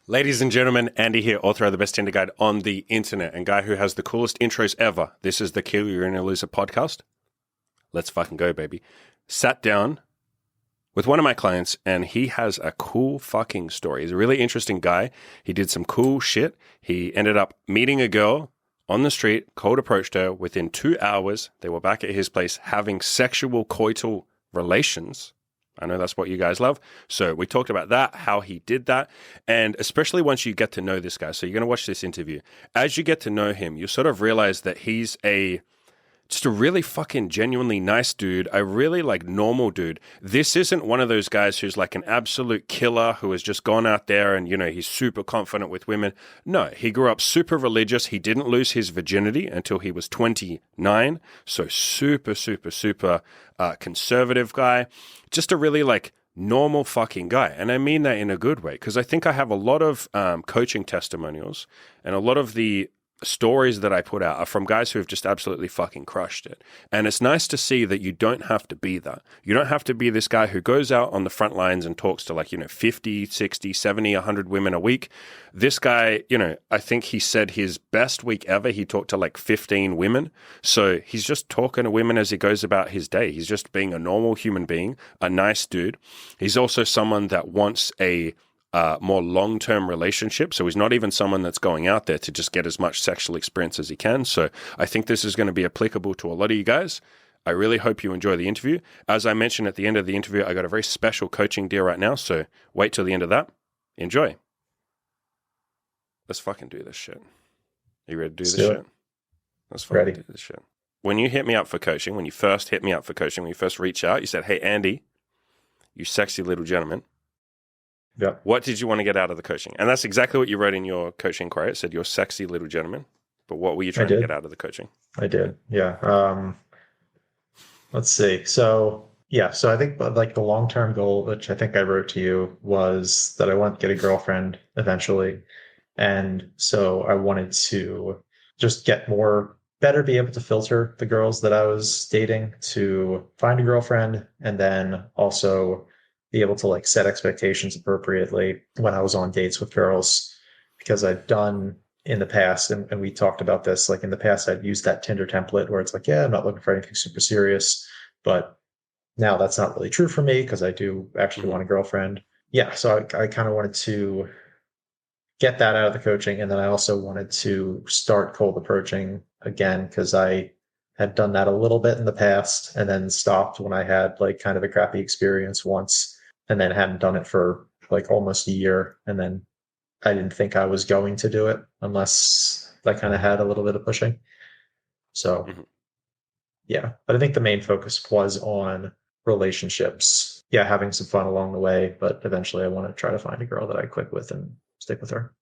Ladies and gentlemen, Andy here, author of the best Tinder guide on the internet and guy who has the coolest intros ever. This is the Kill You're Gonna Loser podcast. Let's fucking go, baby. Sat down with one of my clients and he has a cool fucking story. He's a really interesting guy. He did some cool shit. He ended up meeting a girl on the street, cold approached her. Within 2 hours, they were back at his place having sexual coital relations. I know that's what you guys love. So we talked about that, how he did that, and especially once you get to know this guy. So you're going to watch this interview. As you get to know him, you sort of realize that he's just a really fucking genuinely nice dude, a really like normal dude. This isn't one of those guys who's like an absolute killer who has just gone out there and, you know, he's super confident with women. No, he grew up super religious. He didn't lose his virginity until he was 29. So super conservative guy. Just a really like normal fucking guy. And I mean that in a good way because I think I have a lot of coaching testimonials and a lot of the stories that I put out are from guys who have just absolutely fucking crushed it. And it's nice to see that you don't have to be that. You don't have to be this guy who goes out on the front lines and talks to like, 50, 60, 70, 100 women a week. This guy, I think he said his best week ever, he talked to like 15 women. So he's just talking to women as he goes about his day. He's just being a normal human being, a nice dude. He's also someone that wants a more long-term relationship. So he's not even someone that's going out there to just get as much sexual experience as he can. So I think this is going to be applicable to a lot of you guys. I really hope you enjoy the interview. As I mentioned at the end of the interview, I got a very special coaching deal right now. So wait till the end of that. Enjoy. Let's fucking do this shit. Are you ready to do this shit? Let's fucking do this shit. When you hit me up for coaching, when you first reach out, you said, "Hey, Andy, you sexy little gentleman. Yeah. What did you want to get out of the coaching?" And that's exactly what you wrote in your coaching inquiry. It said, "You're sexy little gentleman." But what were you trying to get out of the coaching? I did. Yeah. Let's see. So I think like the long-term goal, which I think I wrote to you, was that I want to get a girlfriend eventually. And so I wanted to just get better be able to filter the girls that I was dating to find a girlfriend, and then also be able to like set expectations appropriately when I was on dates with girls, because I've done in the past, and we talked about this, like in the past, I'd used that Tinder template where it's like, yeah, I'm not looking for anything super serious, but now that's not really true for me because I do actually want a girlfriend. Yeah. So I kind of wanted to get that out of the coaching. And then I also wanted to start cold approaching again because I had done that a little bit in the past and then stopped when I had like kind of a crappy experience once, and then hadn't done it for like almost a year. And then I didn't think I was going to do it unless I kind of had a little bit of pushing. So yeah, but I think the main focus was on relationships. Yeah, having some fun along the way, but eventually I want to try to find a girl that I click with and stick with her.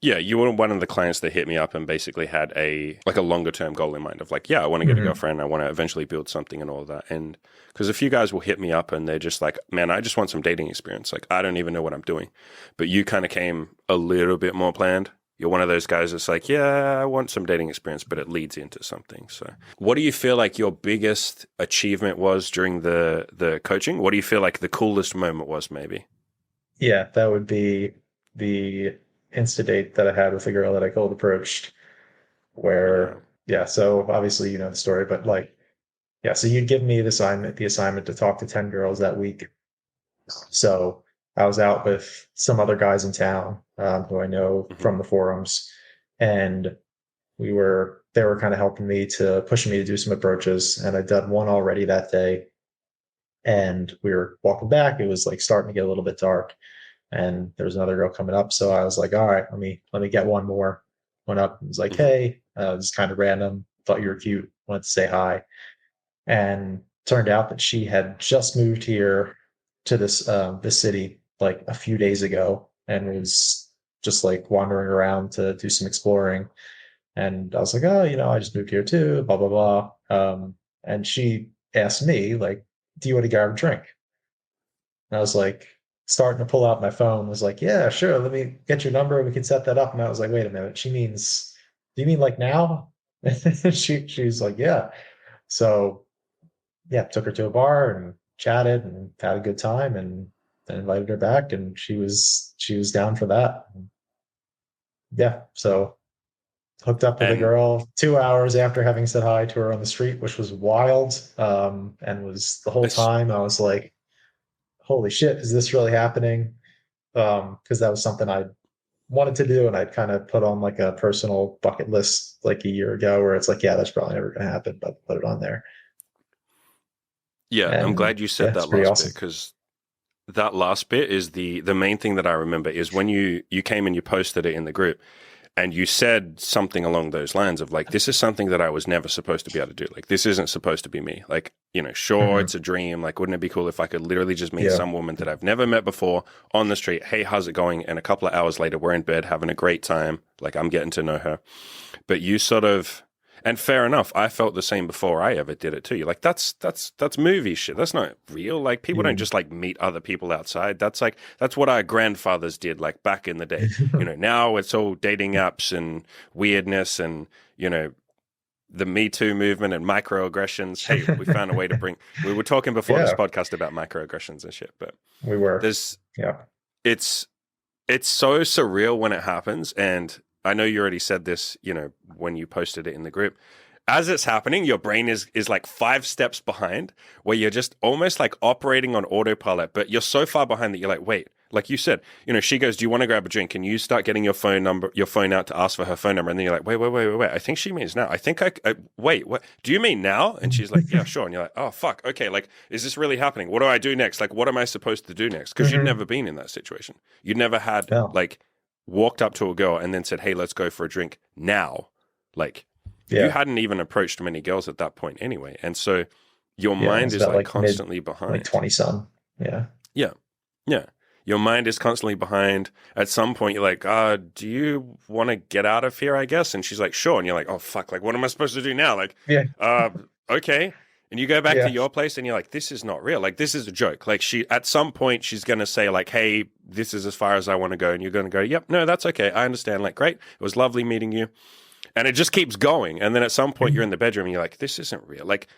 Yeah, you were one of the clients that hit me up and basically had a longer term goal in mind of like, yeah, I want to get a girlfriend. I want to eventually build something and all of that. And because a few guys will hit me up and they're just like, man, I just want some dating experience. Like, I don't even know what I'm doing. But you kind of came a little bit more planned. You're one of those guys that's like, yeah, I want some dating experience, but it leads into something. So what do you feel like your biggest achievement was during the coaching? What do you feel like the coolest moment was maybe? Yeah, that would be the Insta date that I had with a girl that I cold approached where, so obviously you know the story, but like, yeah, so you'd give me the assignment to talk to 10 girls that week. So I was out with some other guys in town who I know from the forums, and they were kind of pushing me to do some approaches, and I'd done one already that day. And we were walking back. It was like starting to get a little bit dark, and there was another girl coming up. So I was like, all right, let me get one more. Went up and was like, hey, this is kind of random. Thought you were cute. Wanted to say hi. And turned out that she had just moved here to this city like a few days ago and was just like wandering around to do some exploring. And I was like, oh, I just moved here too, blah, blah, blah. And she asked me like, do you want to grab a drink? And I was like, starting to pull out my phone, was like, yeah, sure. Let me get your number. We can set that up. And I was like, wait a minute. Do you mean like now? She's like, yeah. So yeah, took her to a bar and chatted and had a good time. And and invited her back, and she was down for that. Yeah, so hooked up with a And girl 2 hours after having said hi to her on the street, which was wild. And was the whole it's time I was like, "Holy shit, is this really happening?" Because that was something I wanted to do, and I'd kind of put on like a personal bucket list like a year ago, where it's like, yeah, that's probably never going to happen, but put it on there. yeah, I'm And glad you yeah, said it's that pretty last bit awesome. because that last bit is the main thing that I remember is when you came and you posted it in the group and you said something along those lines of like, this is something that I was never supposed to be able to do. Like, this isn't supposed to be me. Like, sure, Mhm. it's a dream. Like, wouldn't it be cool if I could literally just meet Yeah. some woman that I've never met before on the street? Hey, how's it going? And a couple of hours later, we're in bed having a great time. Like, I'm getting to know her. But you sort of, and fair enough, I felt the same before I ever did it too. Like that's movie shit. That's not real. Like people don't Mm. just like meet other people outside. That's what our grandfathers did like back in the day. Now it's all dating apps and weirdness and the Me Too movement and microaggressions. Hey, we found a way to bring. We were talking before this Yeah, podcast about microaggressions and shit, but we were. there's Yeah. it's it's so surreal when it happens. And I know you already said this, when you posted it in the group. As it's happening, your brain is like 5 steps behind, where you're just almost like operating on autopilot, but you're so far behind that you're like, wait, like you said, she goes, "Do you want to grab a drink?" And you start getting your phone out to ask for her phone number, and then you're like, wait. I think she means now. I think wait, what? Do you mean now? And she's like, yeah, sure. And you're like, oh fuck, okay, like, is this really happening? What do I do next? Like, what am I supposed to do next? Because you'd Hmm. never been in that situation. You'd never had No. like walked up to a girl and then said, "Hey, let's go for a drink now." Like, you Yeah. hadn't even approached many girls at that point anyway. And so your Yeah. mind It's is about like like mid, constantly like behind. 20 some. Yeah. Yeah. Yeah. Your mind is constantly behind. At some point, you're like, do you want to get out of here, I guess? And she's like, sure. And you're like, oh, fuck. Like, what am I supposed to do now? Like, Yeah. uh, okay. And you go back to Yeah. your place and you're like, this is not real. Like, this is a joke. Like, at some point, she's going to say, like, hey, this is as far as I want to go. And you're going to go, yep, no, that's okay. I understand. Like, great. It was lovely meeting you. And it just keeps going. And then at some point, you're in the bedroom and you're like, this isn't real. Like,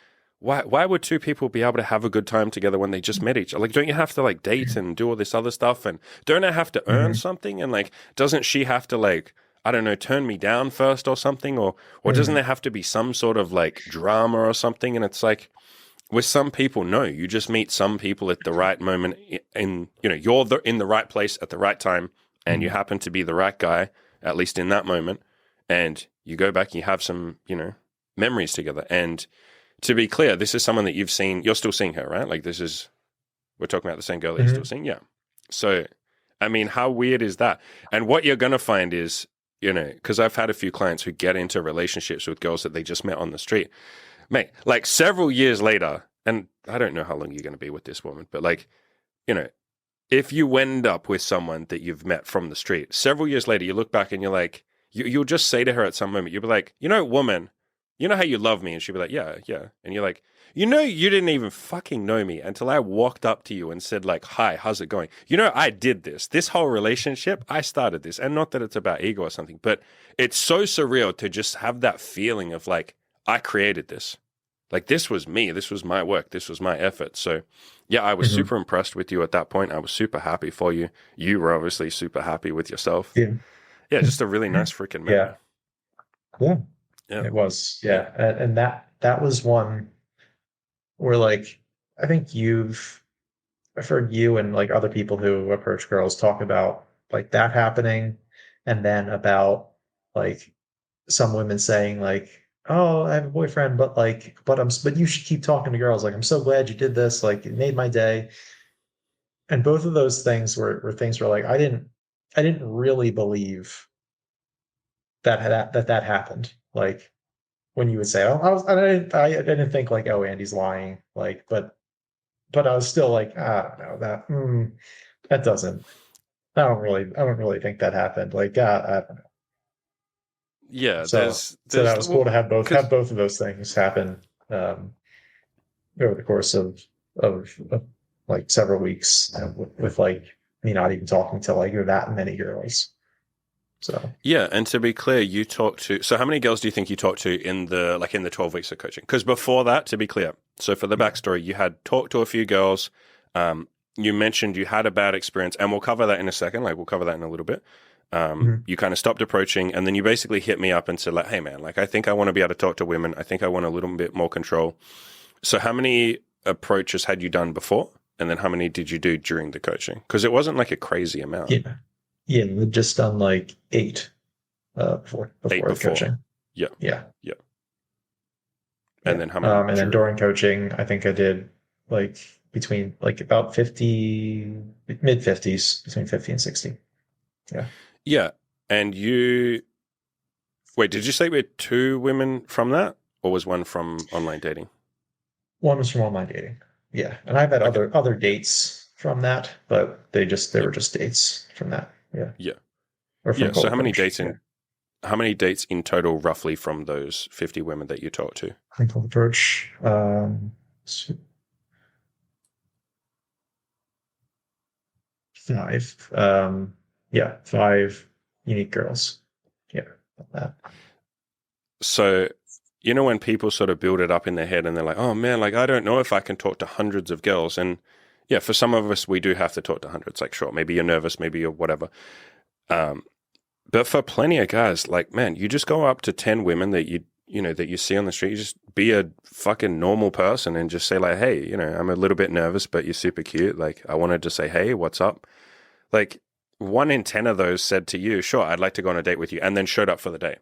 why would two people be able to have a good time together when they just met each other? Like, don't you have to like date and do all this other stuff? And don't I have to earn Hmm. something? And like, doesn't she have to like, I don't know, turn me down first or something? Or doesn't Hmm. there have to be some sort of like drama or something? And it's like, with some people, no, you just meet some people at the right moment in you're in the right place at the right time, and you happen to be the right guy, at least in that moment, and you go back and you have some, memories together. And to be clear, this is someone that you've seen. You're still seeing her, right? Like we're talking about the same girl that you're still Hmm. seeing. Yeah. So, I mean, how weird is that? And what you're going to find is, because I've had a few clients who get into relationships with girls that they just met on the street, mate, like several years later, and I don't know how long you're going to be with this woman, but like, you know, if you end up with someone that you've met from the street, several years later, you look back and you're like, you'll just say to her at some moment, you'll be like, woman, you know how you love me? And she'll be like, yeah, yeah. And you're like, you didn't even fucking know me until I walked up to you and said like, hi, how's it going? I did this whole relationship. I started this. And not that it's about ego or something, but it's so surreal to just have that feeling of like, I created this. Like, this was me. This was my work. This was my effort. So, yeah, I was Hmm. super impressed with you at that point. I was super happy for you. You were obviously super happy with yourself. Yeah. Yeah, just a really nice freaking Yeah. memory. Yeah. Yeah. It was. Yeah. Yeah. And that was one where like I think I've heard you and like other people who approach girls talk about like that happening, and then about like some women saying like, "Oh, I have a boyfriend, but you should keep talking to girls. Like, I'm so glad you did this. Like, it made my day." And both of those things were things where like I didn't really believe that happened. Like when you would say, "Oh, I didn't think like, oh, Andy's lying." Like, but I was still like, I don't know that doesn't. I don't really think that happened. Like, I don't know. Yeah. So so There's, that was cool well, to have both because, have both of those things happen um, over the course of like several weeks, with like me not even talking to like that many girls. So yeah. And to be clear, so how many girls do you think you talked to in the 12 weeks of coaching? Because before that, to be clear, so for the yeah. backstory, you had talked to a few girls, you mentioned you had a bad experience, and we'll cover that in a second. Like, we'll cover that in a little bit. You kind of stopped approaching, and then you basically hit me up and said, like, hey, man, like, I think I want to be able to talk to women. I think I want a little bit more control. So how many approaches had you done before? And then how many did you do during the coaching? Because it wasn't like a crazy amount. Yeah. Yeah. We've just done like 8 before the coaching. Yeah. Yeah. Yeah. And then how many? And then during coaching, I think I did like between like about 50, mid 50s, between 50 and 60. Yeah. Yeah. And wait, did you say we had 2 women from that, or was one from online dating? One was from online dating. Yeah. And I've had other dates from that, but they were just dates from that. Yeah. Yeah. Or from So how many Approach. dates how many dates in total roughly from those 50 women that you talked to? I think Cold Approach. 5. 5 unique girls. Yeah. That. So, you know, when people sort of build it up in their head and they're like, oh man, like, I don't know if I can talk to hundreds of girls. And yeah, for some of us, we do have to talk to hundreds. Like, sure, maybe you're nervous, maybe you're whatever. But for plenty of guys, like, man, you just go up to 10 women that that you see on the street. You just be a fucking normal person and just say like, hey, I'm a little bit nervous, but you're super cute. Like, I wanted to say, hey, what's up? Like, 1 in 10 of those said to you, sure, I'd like to go on a date with you, and then showed up for the date.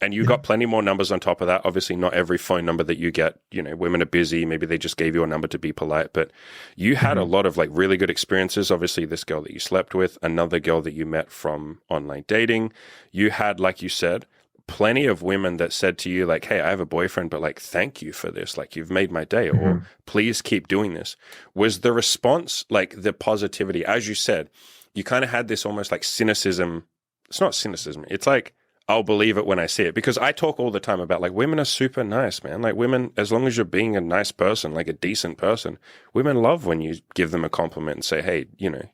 And you got plenty more numbers on top of that. Obviously, not every phone number that you get, women are busy. Maybe they just gave you a number to be polite. But you had a lot of like really good experiences. Obviously, this girl that you slept with, another girl that you met from online dating. You had, like you said, plenty of women that said to you like, hey, I have a boyfriend, but like, thank you for this. Like, you've made my day, or please keep doing this. Was the response like the positivity? As you said, you kind of had this almost like cynicism. It's not cynicism. It's like, I'll believe it when I see it, because I talk all the time about like women are super nice, man. Like, women, as long as you're being a nice person, like a decent person, women love when you give them a compliment and say, hey,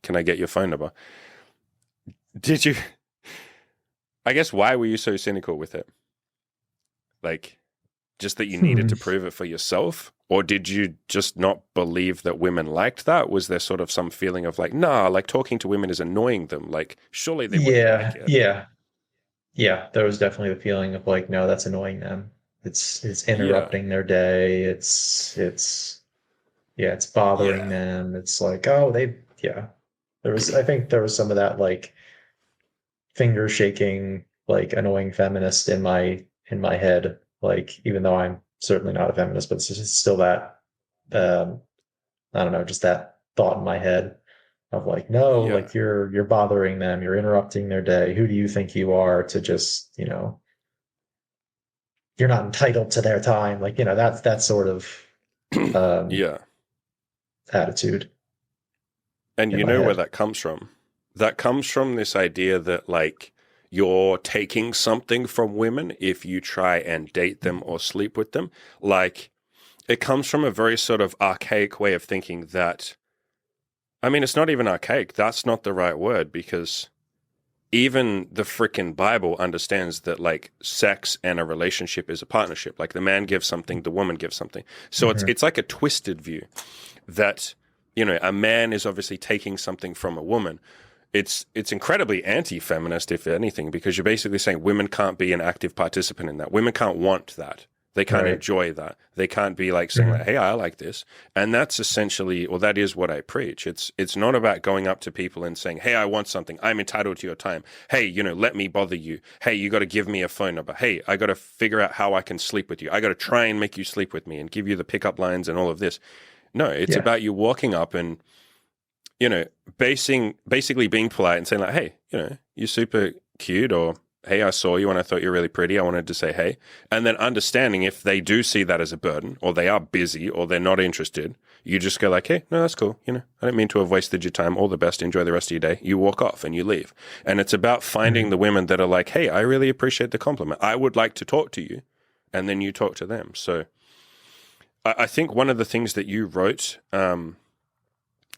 can I get your phone number? Did you, I guess, why were you so cynical with it? Like, just that you needed to prove it for yourself? Or did you just not believe that women liked that? Was there sort of some feeling of like, nah, like talking to women is annoying them? Like, surely they wouldn't like it. Yeah, there was definitely the feeling of like, no, that's annoying them. It's Yeah. interrupting their day. It's bothering them. It's like, oh, I think there was some of that like finger shaking, like annoying feminist in my head. Like, even though I'm certainly not a feminist, but it's just still that I don't know, just that thought in my head of like, no, Yeah. like you're bothering them, you're interrupting their day. Who do you think you are to just, you're not entitled to their time? Like, that's that sort of Yeah. attitude And in you my know where head. that comes from? That comes from this idea that like you're taking something from women if you try and date them or sleep with them. Like, it comes from a very sort of archaic way of thinking that, I mean, it's not even archaic. That's not the right word, because even the freaking Bible understands that like sex and a relationship is a partnership. Like, the man gives something, the woman gives something. So it's like a twisted view that, a man is obviously taking something from a woman. It's incredibly anti-feminist, if anything, because you're basically saying women can't be an active participant in that. Women can't want that. They can't enjoy that. They can't be like saying like, hey, I like this. And that's essentially, or that is what I preach. It's not about going up to people and saying, hey, I want something. I'm entitled to your time. Hey, let me bother you. Hey, you got to give me a phone number. Hey, I got to figure out how I can sleep with you. I got to try and make you sleep with me and give you the pickup lines and all of this. No, it's about you walking up and, basically being polite and saying like, hey, you're super cute, or hey, I saw you and I thought you're really pretty. I wanted to say hey. And then understanding if they do see that as a burden, or they are busy, or they're not interested, you just go like, hey, no, that's cool. I don't mean to have wasted your time. All the best. Enjoy the rest of your day. You walk off and you leave. And it's about finding the women that are like, hey, I really appreciate the compliment. I would like to talk to you. And then you talk to them. So I think one of the things that you wrote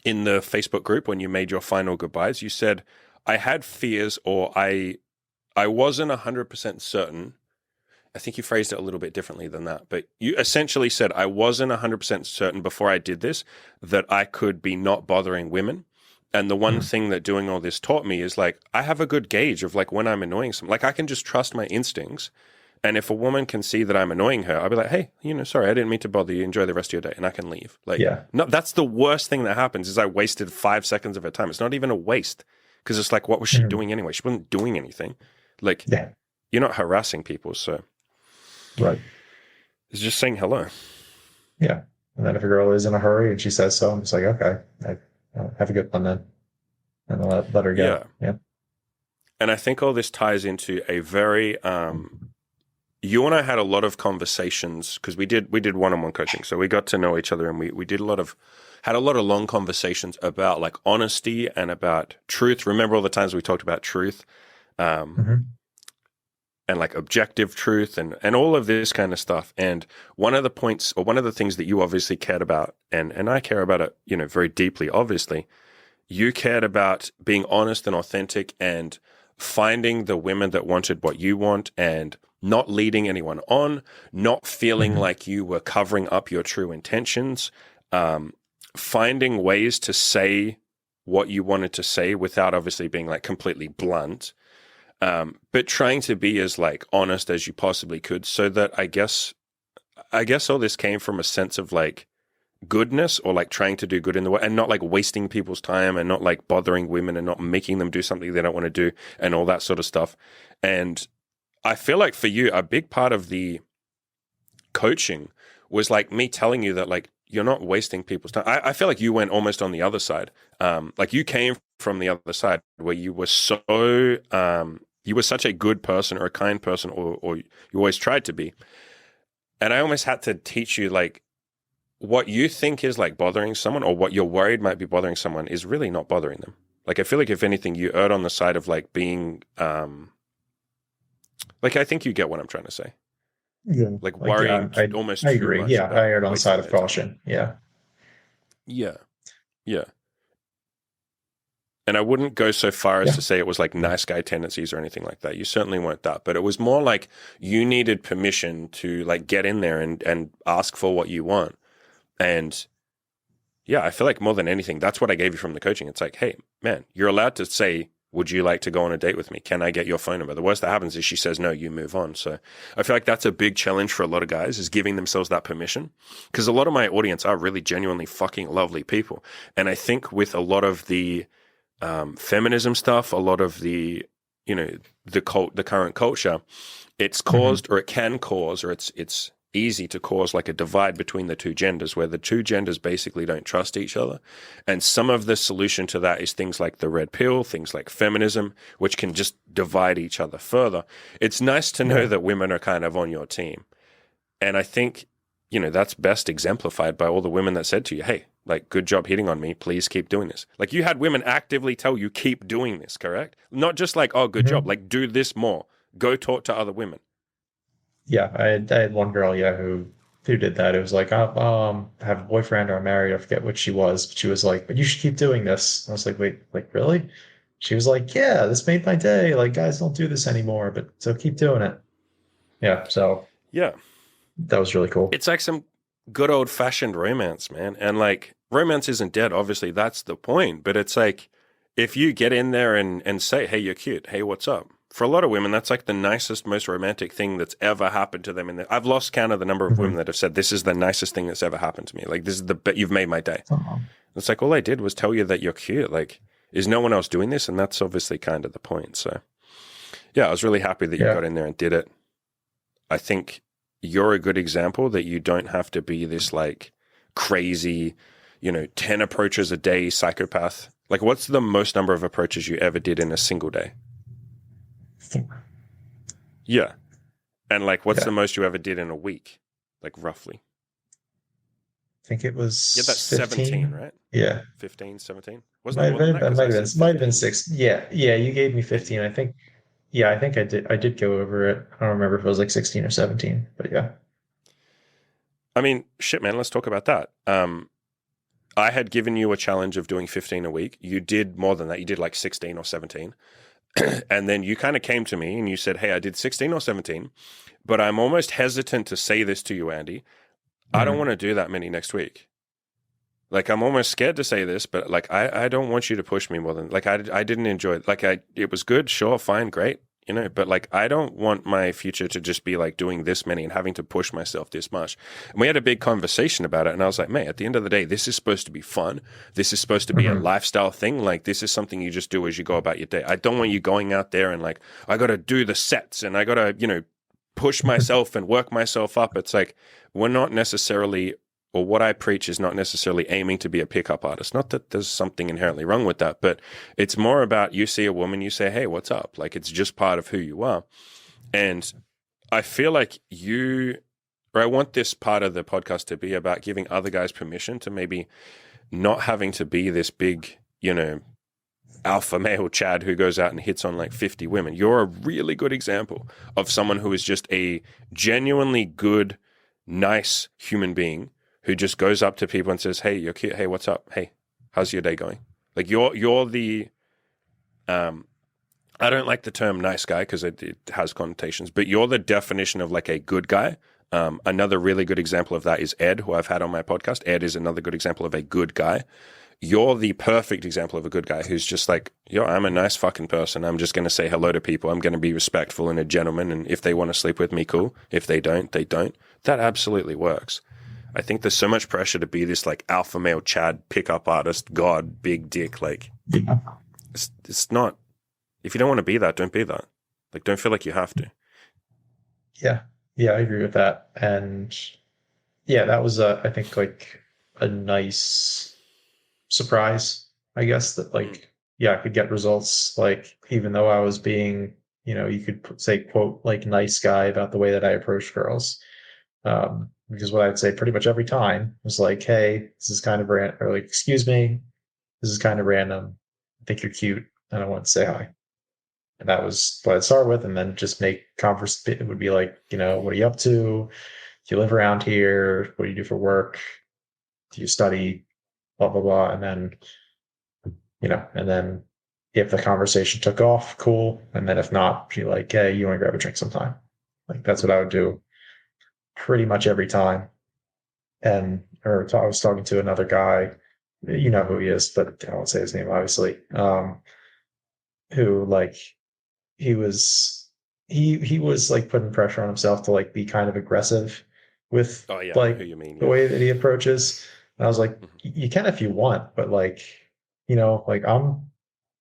in the Facebook group when you made your final goodbyes, you said, I had fears, or I wasn't 100% certain I think you phrased it a little bit differently than that, but you essentially said, I wasn't 100% certain before I did this that I could be not bothering women. And the one thing that doing all this taught me is like, I have a good gauge of like when I'm annoying someone. Like I can just trust my instincts. And if a woman can see that I'm annoying her, I'll be like, hey, sorry, I didn't mean to bother you. Enjoy the rest of your day. And I can leave. Like, Yeah. no, that's the worst thing that happens is I wasted 5 seconds of her time. It's not even a waste because it's like, what was she doing anyway? She wasn't doing anything. Like, you're not harassing people. So Right. it's just saying hello. Yeah. And then if a girl is in a hurry and she says so, I'm just like, okay, have a good one then. And I'll let her go. Yeah. And I think all this ties into a very, you and I had a lot of conversations because we did one-on-one coaching. So we got to know each other and we had a lot of long conversations about like honesty and about truth. Remember all the times we talked about truth, and like objective truth and all of this kind of stuff. And one of the points or one of the things that you obviously cared about, and I care about it, very deeply, obviously, you cared about being honest and authentic and finding the women that wanted what you want and not leading anyone on, not feeling like you were covering up your true intentions, finding ways to say what you wanted to say without obviously being like completely blunt, but trying to be as like honest as you possibly could so that I guess all this came from a sense of like goodness or like trying to do good in the world and not like wasting people's time and not like bothering women and not making them do something they don't want to do and all that sort of stuff. And I feel like for you, a big part of the coaching was like me telling you that like you're not wasting people's time. I feel like you went almost on the other side. Like you came from the other side where you were you were such a good person or a kind person or you always tried to be. And I almost had to teach you like what you think is like bothering someone or what you're worried might be bothering someone is really not bothering them. Like I feel like if anything, you erred on the side of like being, like I think you get what I'm trying to say. Yeah. Like worrying almost I too agree. much. Yeah, about I erred on the wasting side of their time. caution. Yeah. Yeah. Yeah. And I wouldn't go so far as to say it was like nice guy tendencies or anything like that. You certainly weren't that. But it was more like you needed permission to like get in there and ask for what you want. And yeah, I feel like more than anything, that's what I gave you from the coaching. It's like, hey, man, you're allowed to say, would you like to go on a date with me? Can I get your phone number? The worst that happens is she says no, you move on. So I feel like that's a big challenge for a lot of guys is giving themselves that permission. Because a lot of my audience are really genuinely fucking lovely people. And I think with a lot of the feminism stuff, a lot of the, the current culture, it's caused or it can cause or it's easy to cause like a divide between the two genders where the two genders basically don't trust each other. And some of the solution to that is things like the red pill, things like feminism, which can just divide each other further. It's nice to know that women are kind of on your team. And I think, that's best exemplified by all the women that said to you, hey, like, good job hitting on me. Please keep doing this. Like you had women actively tell you, keep doing this, correct? Not just like, oh, good job. Like do this more. Go talk to other women. Yeah, I had one girl, who did that. It was like, I have a boyfriend or I'm married. I forget what she was, but she was like, but you should keep doing this. I was like, wait, like really? She was like, yeah, this made my day. Like guys don't do this anymore, but so keep doing it. Yeah, so Yeah. that was really cool. It's like some good old fashioned romance, man. And like romance isn't dead. Obviously, that's the point. But it's like if you get in there and say, hey, you're cute. Hey, what's up? For a lot of women, that's like the nicest, most romantic thing that's ever happened to them. I've lost count of the number of women that have said, this is the nicest thing that's ever happened to me. Like, this is you've made my day. It's like, all I did was tell you that you're cute. Like, is no one else doing this? And that's obviously kind of the point. So, yeah, I was really happy that you got in there and did it. I think you're a good example that you don't have to be this like crazy, 10 approaches a day psychopath. Like, what's the most number of approaches you ever did in a single day? 4. Yeah. And like, what's the most you ever did in a week? Like roughly. I think it was that's 15. 17, right? Yeah. 15, 17? Wasn't it more than that? Might have been 6. Yeah. Yeah. You gave me 15. I think I did go over it. I don't remember if it was like 16 or 17, but yeah. I mean, shit, man, let's talk about that. I had given you a challenge of doing 15 a week. You did more than that. You did like 16 or 17. And then you kind of came to me and you said, hey, I did 16 or 17, but I'm almost hesitant to say this to you, Andy. I don't Mhm. want to do that many next week. Like, I'm almost scared to say this, but like, I don't want you to push me more than like, I didn't enjoy it. Like, it was good. Sure. Fine. Great. You know, but like, I don't want my future to just be like doing this many and having to push myself this much. And we had a big conversation about it. And I was like, mate, at the end of the day, this is supposed to be fun. This is supposed to be a Mhm. lifestyle thing. Like, this is something you just do as you go about your day. I don't want you going out there and like, I got to do the sets and I got to, you know, push myself and work myself up. It's like, we're not necessarily, or what I preach is not necessarily aiming to be a pickup artist. Not that there's something inherently wrong with that, but it's more about you see a woman, you say, hey, what's up? Like, it's just part of who you are. And I feel like or I want this part of the podcast to be about giving other guys permission to maybe not having to be this big, you know, alpha male Chad who goes out and hits on like 50 women. You're a really good example of someone who is just a genuinely good, nice human being who just goes up to people and says, hey, you're cute. Hey, what's up? Hey, how's your day going? Like you're the, I don't like the term nice guy because it has connotations, but you're the definition of like a good guy. Another really good example of that is Ed, who I've had on my podcast. Ed is another good example of a good guy. You're the perfect example of a good guy who's just like, yo, I'm a nice fucking person. I'm just going to say hello to people. I'm going to be respectful and a gentleman. And if they want to sleep with me, cool. If they don't, they don't. That absolutely works. I think there's so much pressure to be this like alpha male Chad pickup artist, God, big dick. Like, Yeah. it's not, if you don't want to be that, don't be that. Like, don't feel like you have to. Yeah. Yeah, I agree with that. And yeah, that was I think like a nice surprise, I guess, that Mm. like, yeah, I could get results like even though I was being, you could say quote like nice guy about the way that I approach girls. Because what I'd say pretty much every time was like, hey, this is kind of random, or like, excuse me, this is kind of random. I think you're cute and I want to say hi. And that was what I'd start with, and then just make converse. It would be like, what are you up to? Do you live around here? What do you do for work? Do you study? Blah blah blah. And then, and then if the conversation took off, cool. And then if not, be like, hey, you want to grab a drink sometime? Like that's what I would do pretty much every time. And I was talking to another guy, you know who he is, but I won't say his name, obviously. Who like he was he was like putting pressure on himself to like be kind of aggressive with Oh, yeah, I know who like you mean. the Yeah. way that he approaches. And I was like, Mhm. you can if you want, but like, like I'm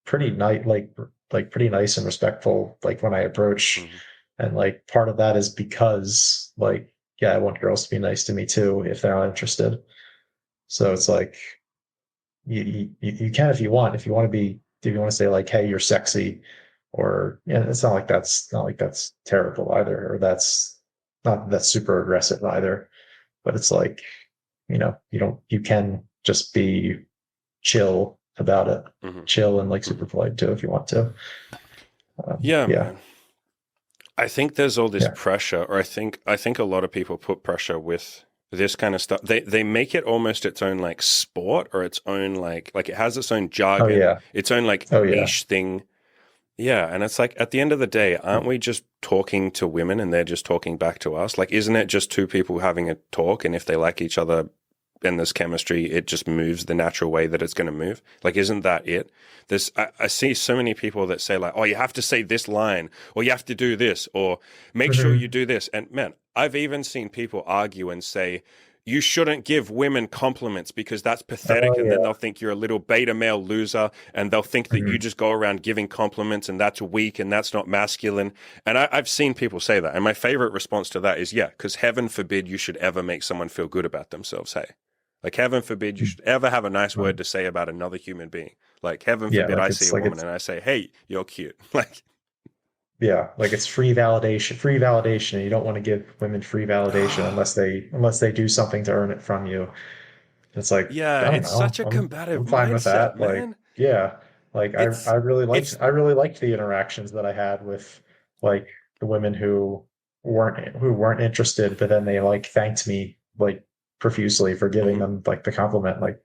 pretty nice, like pretty nice and respectful, like when I approach. Mhm. And like part of that is because like, yeah, I want girls to be nice to me too if they're not interested. So it's like you can if you want. If you want to say like, hey, you're sexy, or yeah, it's not like that's terrible either, or that's super aggressive either. But it's like, you can just be chill about it. Mhm. Chill and like super Mhm. polite too if you want to. Yeah, Yeah. man. I think there's all this Yeah. pressure, or I think a lot of people put pressure with this kind of stuff. They make it almost its own like sport or its own like it has its own Oh jargon, yeah. its own like Oh yeah. niche thing. Yeah, and it's like at the end of the day, aren't we just talking to women and they're just talking back to us? Like, isn't it just two people having a talk, and if they like each other and there's chemistry, it just moves the natural way that it's going to move? Like, isn't that it? I see so many people that say like, oh, you have to say this line, or you have to do this, or make sure you Mhm. do this. And man, I've even seen people argue and say, you shouldn't give women compliments because that's Oh pathetic. And then yeah. they'll think you're a little beta male loser, and they'll think that you Mhm. just go around giving compliments and that's weak and that's not masculine. And I've seen people say that. And my favorite response to that is, yeah, because heaven forbid you should ever make someone feel good about themselves. Hey, like heaven forbid you should ever have a nice word Mhm. to say about another human being. Like heaven Yeah, forbid I see a woman it's and I say, hey, you're cute. Like, yeah, like it's free validation, free validation. You don't want to give women free validation unless they do something to earn it from you. It's like, yeah, I don't it's know. such a I'm combative fine with mindset, that. Like, man. yeah. Like It's it's I really liked the interactions that I had with like the women who weren't interested, but then they like thanked me like profusely for giving mhm. them like the compliment. Like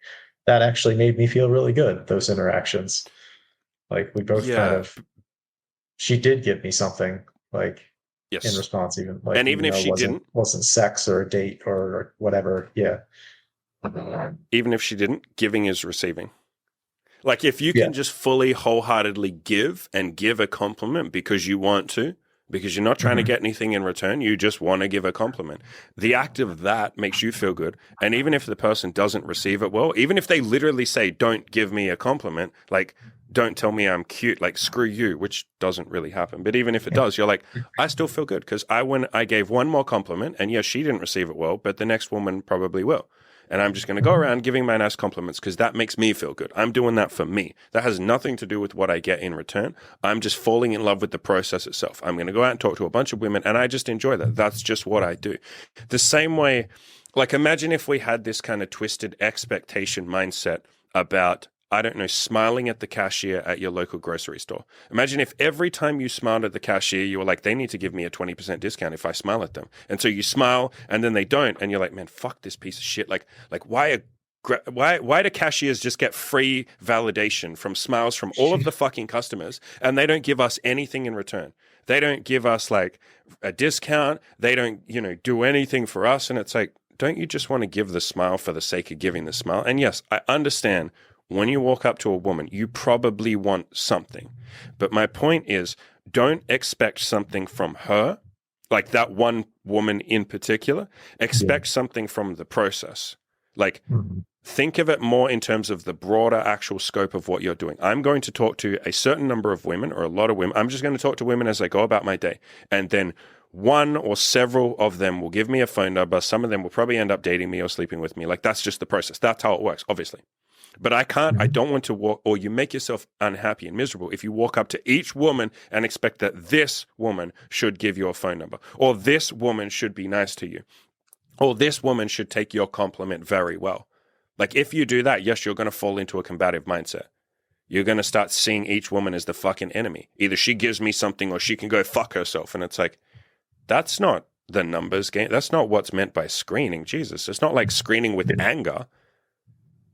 that actually made me feel really good, those interactions. Like we both kind Yeah, of she did give me something like in Yes. response, even like And even even if though it she wasn't didn't, wasn't sex or a date or whatever. Yeah. even if she didn't, giving is receiving. Like if you Yeah. can just fully wholeheartedly give and give a compliment because you want to, because you're not trying to Hmm. get anything in return, you just want to give a compliment. The act of that makes you feel good. And even if the person doesn't receive it well, even if they literally say, don't give me a compliment, like, don't tell me I'm cute, like, screw you, which doesn't really happen. But even if it does, you're like, I still feel good because I gave one more compliment and yes, she didn't receive it well, but the next woman probably will. And I'm just going to go Hmm. around giving my nice compliments because that makes me feel good. I'm doing that for me. That has nothing to do with what I get in return. I'm just falling in love with the process itself. I'm going to go out and talk to a bunch of women and I just enjoy that. That's just what I do. The same way, like, imagine if we had this kind of twisted expectation mindset about, I don't know, smiling at the cashier at your local grocery store. Imagine if every time you smiled at the cashier, you were like, they need to give me a 20% discount if I smile at them. And so you smile and then they don't. And you're like, man, fuck this piece of shit. Like why do cashiers just get free validation from smiles from all of the fucking customers and they don't give us anything in return? They don't give us like a discount. They don't, do anything for us. And it's like, don't you just want to give the smile for the sake of giving the smile? And yes, I understand when you walk up to a woman, you probably want something. But my point is, don't expect something from her, like that one woman in particular. Yeah. Expect something from the process. Like, Hmm. think of it more in terms of the broader actual scope of what you're doing. I'm going to talk to a certain number of women or a lot of women. I'm just going to talk to women as I go about my day. And then one or several of them will give me a phone number. Some of them will probably end up dating me or sleeping with me. Like, that's just the process. That's how it works, obviously. But I Hmm. don't want to walk, or you make yourself unhappy and miserable if you walk up to each woman and expect that this woman should give you a phone number, or this woman should be nice to you, or this woman should take your compliment very well. Like, if you do that, yes, you're going to fall into a combative mindset. You're going to start seeing each woman as the fucking enemy. Either she gives me something or she can go fuck herself. And it's like, that's not the numbers game. That's not what's meant by screening. Jesus. It's not like screening with Yeah. anger.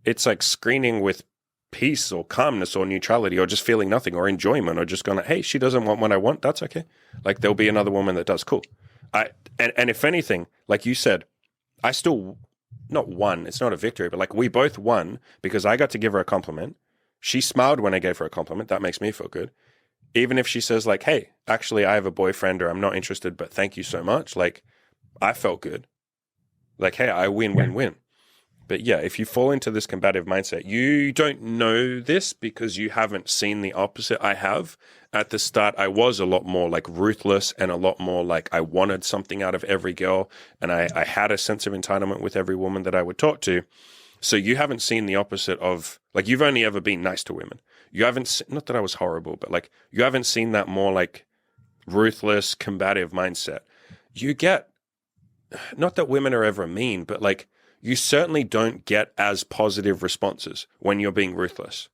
It's like screening with peace or calmness or neutrality or just feeling nothing or enjoyment or just going, hey, she doesn't want what I want. That's okay. Like, there'll be another woman that does. Cool. And if anything, like you said, I still not won. It's not a victory, but like we both won because I got to give her a compliment. She smiled when I gave her a compliment. That makes me feel good. Even if she says like, "Hey, actually, I have a boyfriend," or "I'm not interested, but thank you so much," like I felt good. Like, hey, I win, Yeah. win, win. But yeah, if you fall into this combative mindset, you don't know this because you haven't seen the opposite. I have. At the start, I was a lot more like ruthless and a lot more like I wanted something out of every girl. And I had a sense of entitlement with every woman that I would talk to. So you haven't seen the opposite of like you've only ever been nice to women. You haven't, not that I was horrible, but like you haven't seen that more like ruthless, combative mindset. You get not that women are ever mean, but like you certainly don't get as positive responses when you're being ruthless.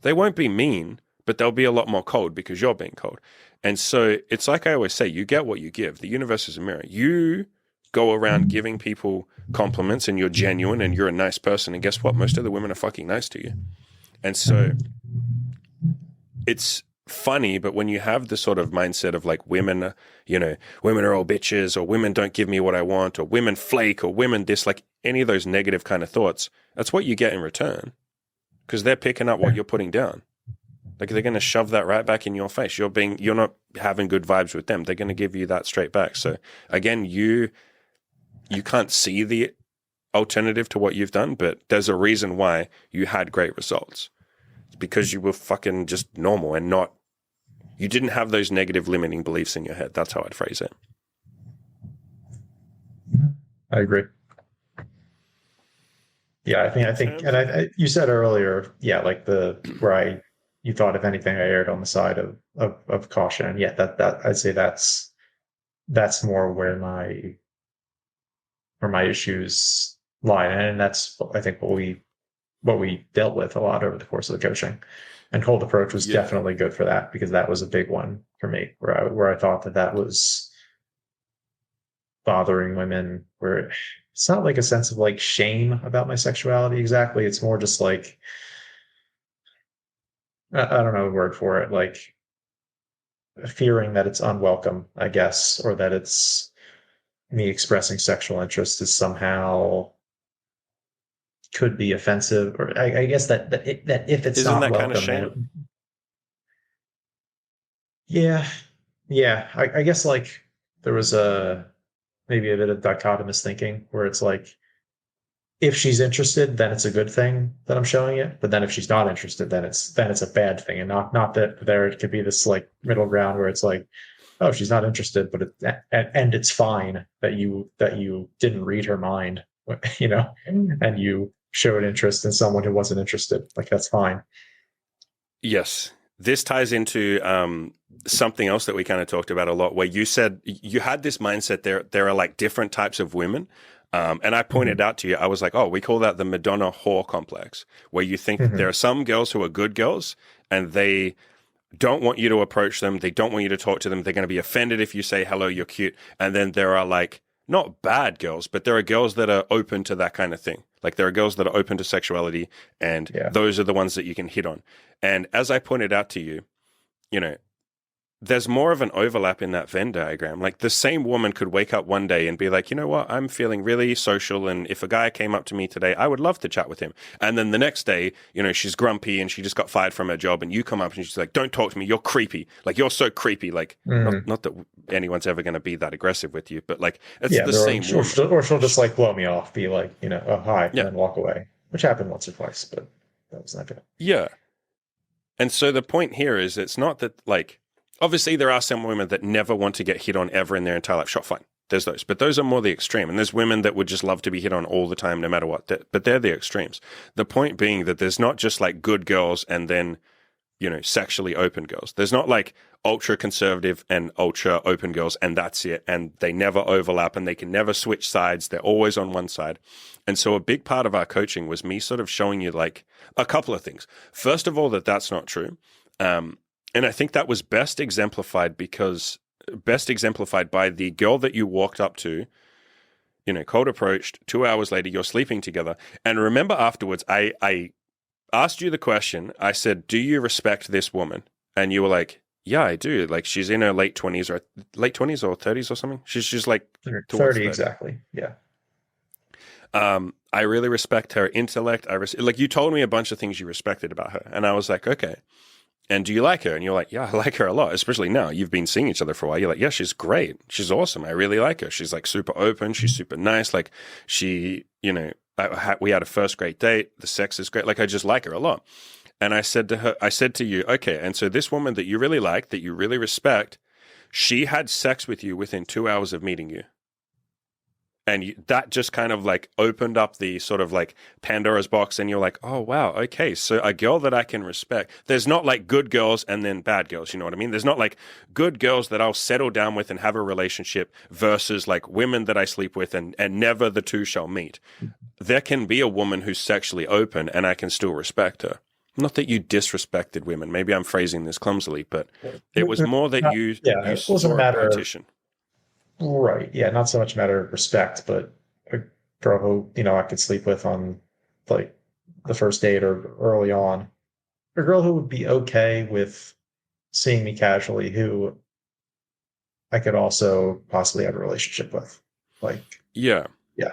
They won't be mean, but they'll be a lot more cold because you're being cold. And so it's like I always say, you get what you give. The universe is a mirror. You go around giving people compliments and you're genuine and you're a nice person. And guess what? Most of the women are fucking nice to you. And so Hmm. it's funny, but when you have the sort of mindset of like women, women are all bitches, or women don't give me what I want, or women flake, or women this, like any of those negative kind of thoughts, that's what you get in return because they're picking up what Yeah. you're putting down. Like they're going to shove that right back in your face. You're not having good vibes with them. They're going to give you that straight back. So again, you can't see the alternative to what you've done, but there's a reason why you had great results. It's because you were fucking just normal and not you didn't have those negative limiting beliefs in your head. That's how I'd phrase it. I agree. Yeah, In and terms, you said earlier, yeah, like you thought if anything, I erred on the side of caution. And yeah, that I'd say that's more where my issues lie. And that's, I think, what we dealt with a lot over the course of the coaching. And cold approach was yeah, definitely good for that because that was a big one for me where I thought that was bothering women where it's not like a sense of like shame about my sexuality exactly. It's more just like, I don't know the word for it. Like fearing that it's unwelcome, I guess, or that it's me expressing sexual interest is somehow could be offensive, or I guess that if it's Isn't not that kind of welcome, shame? then yeah, yeah. I guess like there was a maybe a bit of dichotomous thinking where it's like if she's interested, then it's a good thing that I'm showing it. But then if she's not interested, then it's a bad thing. And not that there could be this like middle ground where it's like, oh, she's not interested, but and it's fine that you didn't read her mind, you know, and you showed interest in someone who wasn't interested. Like that's fine. Yes. This ties into something else that we kind of talked about a lot, where you said you had this mindset there are like different types of women. And I pointed Mm-hmm. out to you, I was like, oh, we call that the Madonna whore complex, where you think that there Mm-hmm. are some girls who are good girls and they don't want you to approach them. They don't want you to talk to them. They're going to be offended if you say, hello, you're cute. And then there are like, not bad girls, but there are girls that are open to that kind of thing. Like there are girls that are open to sexuality, and Yeah. those are the ones that you can hit on. And as I pointed out to you, you know, there's more of an overlap in that Venn diagram. Like the same woman could wake up one day and be like, you know what, I'm feeling really social. And if a guy came up to me today, I would love to chat with him. And then the next day, she's grumpy and she just got fired from her job. And you come up and she's like, don't talk to me. You're creepy. Like, you're so creepy. Like, Mm-hmm. not that anyone's ever going to be that aggressive with you, but like, it's Yeah. the There are, same woman. or she'll just like blow me off, be like, oh hi, and Yeah. then walk away, which happened once or twice, but that was not good. Yeah. And so the point here is it's not that, like, obviously there are some women that never want to get hit on ever in their entire life. Sure, fine. There's those. But those are more the extreme. And there's women that would just love to be hit on all the time, no matter what. But they're the extremes. The point being that there's not just like good girls and then, sexually open girls. There's not like ultra conservative and ultra open girls and that's it. And they never overlap and they can never switch sides. They're always on one side. And so a big part of our coaching was me sort of showing you like a couple of things. First of all, that's not true. And I think that was best exemplified by the girl that you walked up to, cold approached, 2 hours later, you're sleeping together. And remember afterwards, I asked you the question. I said, do you respect this woman? And you were like, yeah, I do. Like she's in her late 20s or 30s or something. She's like towards 30 30. exactly. Yeah. I really respect her intellect. Like you told me a bunch of things you respected about her. And I was like, okay. And do you like her? And you're like, yeah, I like her a lot, especially now. You've been seeing each other for a while. You're like, yeah, she's great. She's awesome. I really like her. She's like super open. She's super nice. Like she, we had a first great date. The sex is great. Like I just like her a lot. And I said to you, okay. And so this woman that you really like, that you really respect, she had sex with you within 2 hours of meeting you. And that just kind of like opened up the sort of like Pandora's box. And you're like, oh, wow. Okay. So a girl that I can respect, there's not like good girls and then bad girls. You know what I mean? There's not like good girls that I'll settle down with and have a relationship versus like women that I sleep with and never the two shall meet. There can be a woman who's sexually open and I can still respect her. Not that you disrespected women. Maybe I'm phrasing this clumsily, but it was more that you It wasn't a saw a matter of partition. right. Yeah, not so much a matter of respect, but a girl who, I could sleep with on like the first date or early on. A girl who would be okay with seeing me casually, who I could also possibly have a relationship with. Like, Yeah. yeah.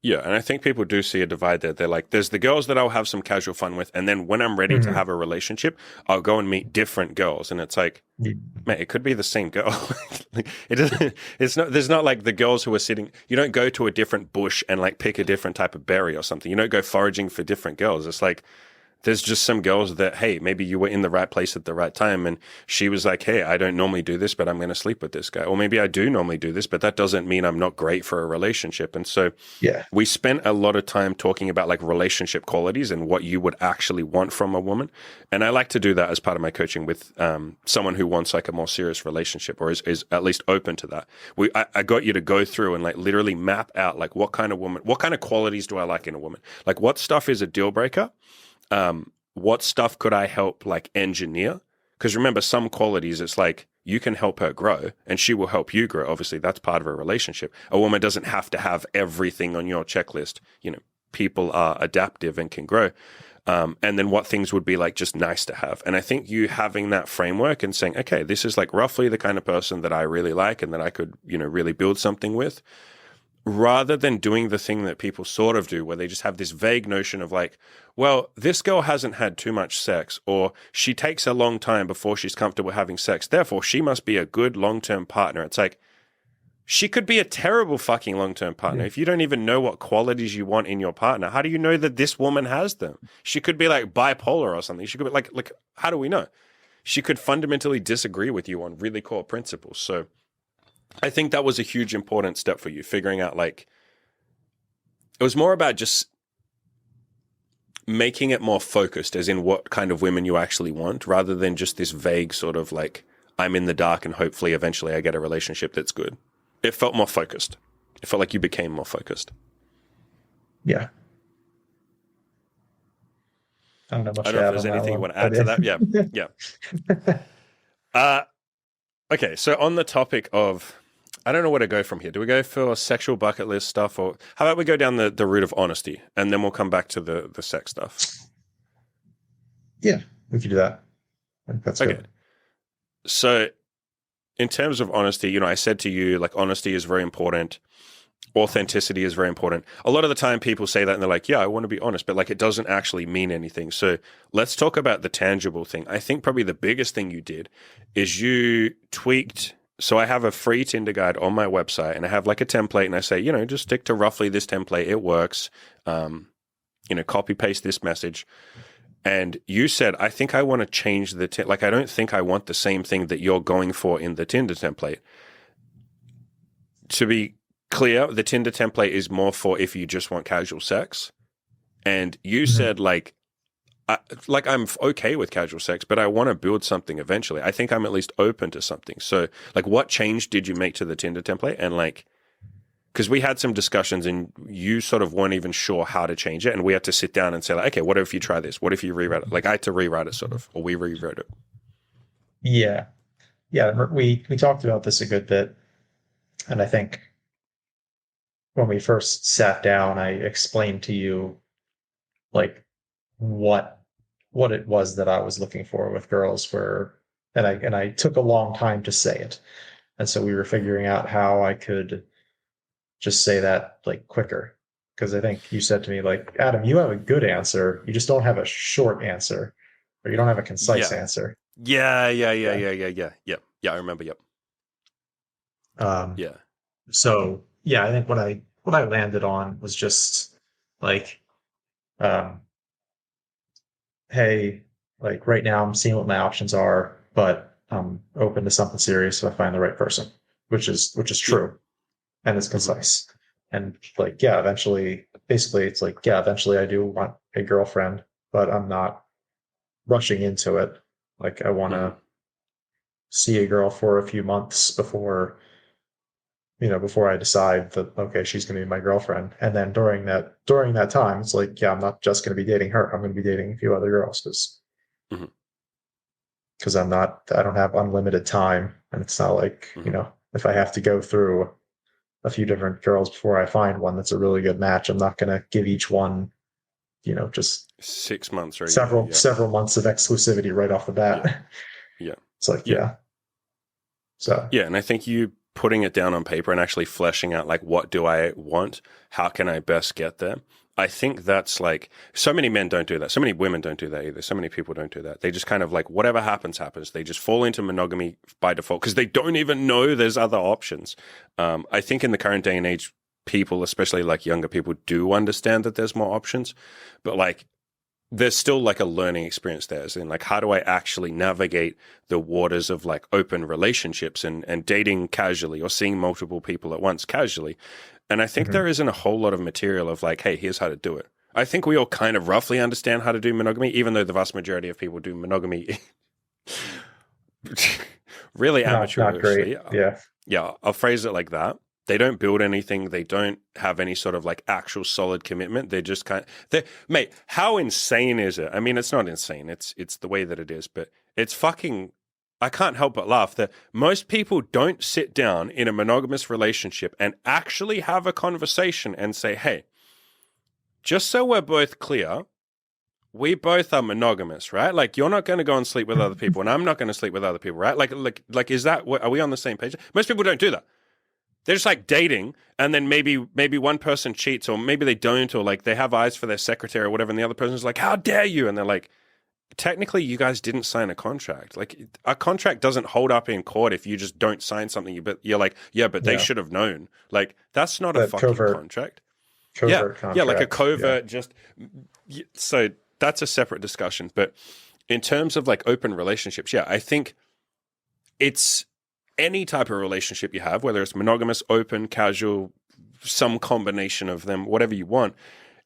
Yeah, and I think people do see a divide there. They're like, there's the girls that I'll have some casual fun with, and then when I'm ready to Mhm. have a relationship, I'll go and meet different girls. And it's like, Yeah. man, it could be the same girl. Like, it doesn't. It's not. There's not like the girls who are sitting. You don't go to a different bush and like pick a different type of berry or something. You don't go foraging for different girls. It's like there's just some girls that, hey, maybe you were in the right place at the right time. And she was like, hey, I don't normally do this, but I'm going to sleep with this guy. Or maybe I do normally do this, but that doesn't mean I'm not great for a relationship. And so Yeah. we spent a lot of time talking about like relationship qualities and what you would actually want from a woman. And I like to do that as part of my coaching with someone who wants like a more serious relationship or is at least open to that. I got you to go through and like literally map out like what kind of woman, what kind of qualities do I like in a woman? Like what stuff is a deal breaker? What stuff could I help like engineer? Because remember, some qualities, it's like you can help her grow and she will help you grow. Obviously, that's part of a relationship. A woman doesn't have to have everything on your checklist. People are adaptive and can grow. and then what things would be like just nice to have. And I think you having that framework and saying, okay, this is like roughly the kind of person that I really like and that I could, really build something with, rather than doing the thing that people sort of do where they just have this vague notion of like, well, this girl hasn't had too much sex, or she takes a long time before she's comfortable having sex, therefore she must be a good long-term partner. It's like, she could be a terrible fucking long-term partner. If you don't even know what qualities you want in your partner, how do you know that this woman has them? She could be like bipolar or something. She could be like, how do we know? She could fundamentally disagree with you on really core principles. So I think that was a huge important step for you, figuring out like, it was more about just making it more focused as in what kind of women you actually want, rather than just this vague sort of like, I'm in the dark and hopefully eventually I get a relationship that's good. It felt more focused. It felt like you became more focused. Yeah. I don't know much I to don't know if add there's on that anything you one, want to add to that. Yeah. Okay, so on the topic of, I don't know where to go from here. Do we go for sexual bucket list stuff, or how about we go down the route of honesty, and then we'll come back to the sex stuff? Yeah, we could do that. I think that's Okay. good. So in terms of honesty, I said to you, like, honesty is very important. Authenticity is very important. A lot of the time people say that and they're like, yeah, I want to be honest, but like it doesn't actually mean anything. So let's talk about the tangible thing. I think probably the biggest thing you did is you tweaked. So I have a free Tinder guide on my website and I have like a template and I say, just stick to roughly this template. It works. Copy paste this message. And you said, I think I want to change I don't think I want the same thing that you're going for in the Tinder template. To be clear, the Tinder template is more for if you just want casual sex. And you said, I'm okay with casual sex, but I want to build something eventually. I think I'm at least open to something. So, like, what change did you make to the Tinder template? And like, because we had some discussions and you sort of weren't even sure how to change it. And we had to sit down and say, like, okay, what if you try this? What if you rewrite it? Like, I had to rewrite it sort of, or we rewrote it. Yeah. Yeah. We talked about this a good bit. And I think when we first sat down, I explained to you like what it was that I was looking for with girls and I took a long time to say it. And so we were figuring out how I could just say that like quicker. Because I think you said to me, like, Adam, you have a good answer. You just don't have a short answer, or you don't have a concise answer. Yeah. I remember. Yep. Yeah. So yeah, I think what I landed on was just like, um, hey, like right now I'm seeing what my options are, but I'm open to something serious if I find the right person, which is true, and it's concise. And like, yeah, eventually, basically, it's like, yeah, eventually I do want a girlfriend, but I'm not rushing into it. Like, I want to see a girl for a few months before I decide that, okay, she's going to be my girlfriend. And then during that time, it's like, yeah, I'm not just going to be dating her. I'm going to be dating a few other girls because I don't have unlimited time. And it's not like, if I have to go through a few different girls before I find one that's a really good match, I'm not going to give each one, just 6 months or several months of exclusivity right off the bat. Yeah. It's like, yeah. So, yeah. And I think you putting it down on paper and actually fleshing out, like, what do I want? How can I best get there? I think that's like, so many men don't do that. So many women don't do that either. So many people don't do that. They just kind of like, whatever happens, happens. They just fall into monogamy by default because they don't even know there's other options. I think in the current day and age, people, especially like younger people, do understand that there's more options, but like, there's still like a learning experience there. As in, like, how do I actually navigate the waters of like open relationships and dating casually or seeing multiple people at once casually? And I think there isn't a whole lot of material of like, hey, here's how to do it. I think we all kind of roughly understand how to do monogamy, even though the vast majority of people do monogamy really amateurishly. Not great. Yeah. Yeah, I'll phrase it like that. They don't build anything. They don't have any sort of like actual solid commitment. They're just mate, how insane is it? I mean, it's not insane. It's the way that it is, but it's fucking, I can't help but laugh that most people don't sit down in a monogamous relationship and actually have a conversation and say, hey, just so we're both clear, we both are monogamous, right? Like you're not going to go and sleep with other people, and I'm not going to sleep with other people, right? Like is that are we on the same page? Most people don't do that. They're just like dating, and then maybe one person cheats, or maybe they don't, or like they have eyes for their secretary or whatever, and the other person's like, "How dare you?" And they're like, technically you guys didn't sign a contract. Like a contract doesn't hold up in court if you just don't sign something. But you're like, yeah, but they should have known. Like that's not a fucking contract. Covert contract. Yeah, like a covert. Just so that's a separate discussion. But in terms of like open relationships, yeah, I think it's any type of relationship you have, whether it's monogamous, open, casual, some combination of them, whatever you want.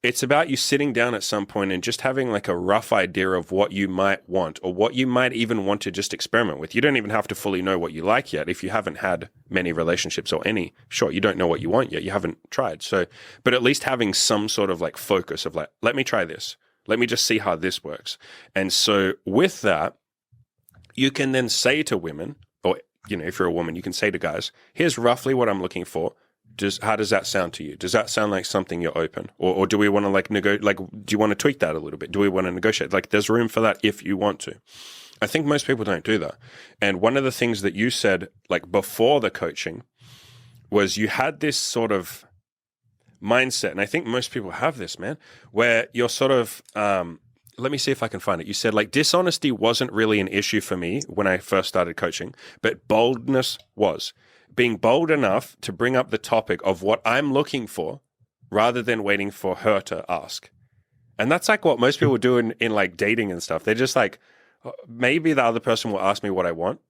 It's about you sitting down at some point and just having like a rough idea of what you might want, or what you might even want to just experiment with. You don't even have to fully know what you like yet. If you haven't had many relationships or any, sure, you don't know what you want yet. You haven't tried. So, but at least having some sort of like focus of like, let me try this. Let me just see how this works. And so with that, you can then say to women, or, you know, if you're a woman, you can say to guys, here's roughly what I'm looking for. How does that sound to you? Does that sound like something you're open, or do we want to like do you want to tweak that a little bit? Do we want to negotiate? Like, there's room for that if you want to. I think most people don't do that. And one of the things that you said, like before the coaching, was you had this sort of mindset, and I think most people have this, man, where you're sort of. Let me see if I can find it. You said like dishonesty wasn't really an issue for me when I first started coaching, but boldness was. Being bold enough to bring up the topic of what I'm looking for rather than waiting for her to ask. And that's like what most people do in like dating and stuff. They're just like, maybe the other person will ask me what I want,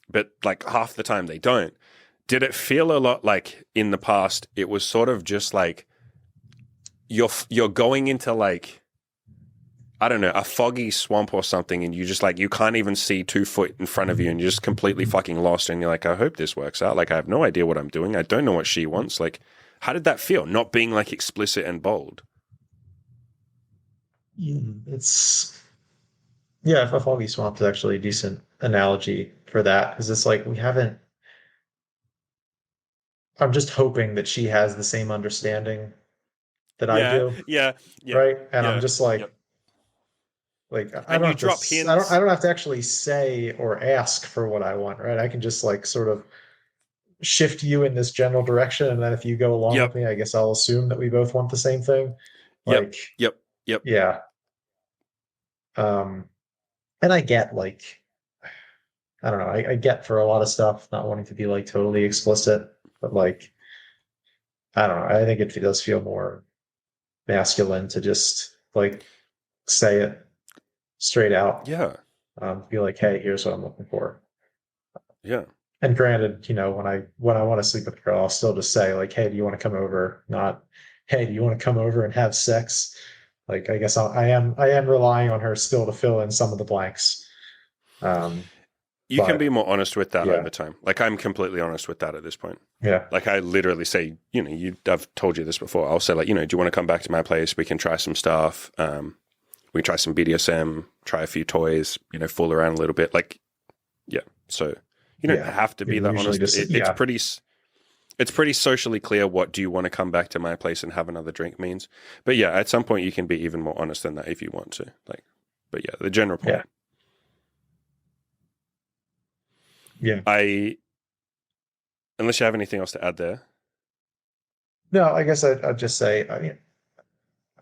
but like half the time they don't. Did it feel a lot like in the past, it was sort of just like you're going into like, I don't know, a foggy swamp or something, and you just like, you can't even see 2 foot in front of you, and you're just completely fucking lost, and you're like, I hope this works out. Like, I have no idea what I'm doing. I don't know what she wants. Like, how did that feel? Not being like explicit and bold. It's, yeah, a foggy swamp is actually a decent analogy for that, because it's like I'm just hoping that she has the same understanding that I do. Yeah. Right. And yeah, I'm just like, yep. I And don't you have drop to, hints. I don't have to actually say or ask for what I want, right? I can just like sort of shift you in this general direction, and then if you go along with Yep. me, I guess I'll assume that we both want the same thing. Yep. Like, Yep. Yep. yeah. Um, and I get like, I don't know, I get for a lot of stuff not wanting to be like totally explicit, but like, I don't know, I think it does feel more masculine to just like say it straight out. Yeah. Be like, hey, here's what I'm looking for. Yeah. And granted, you know, when I want to sleep with a girl, I'll still just say like, hey, do you want to come over? Not, hey, do you want to come over and have sex? Like, I guess I am relying on her still to fill in some of the blanks. You can be But more honest with that yeah, over time. Like, I'm completely honest with that at this point. yeah, Like, I literally say, you know, I've told you this before. I'll say, like, you know, do you want to come back to my place? We can try some stuff. We try some BDSM, try a few toys, you know, fool around a little bit. Like, yeah. So you don't have to be that honest. It's pretty socially clear what do you want to come back to my place and have another drink means. But yeah, at some point you can be even more honest than that if you want to. Like, but yeah, the general point. Yeah. Unless you have anything else to add there. No, I guess I'd just say, I mean,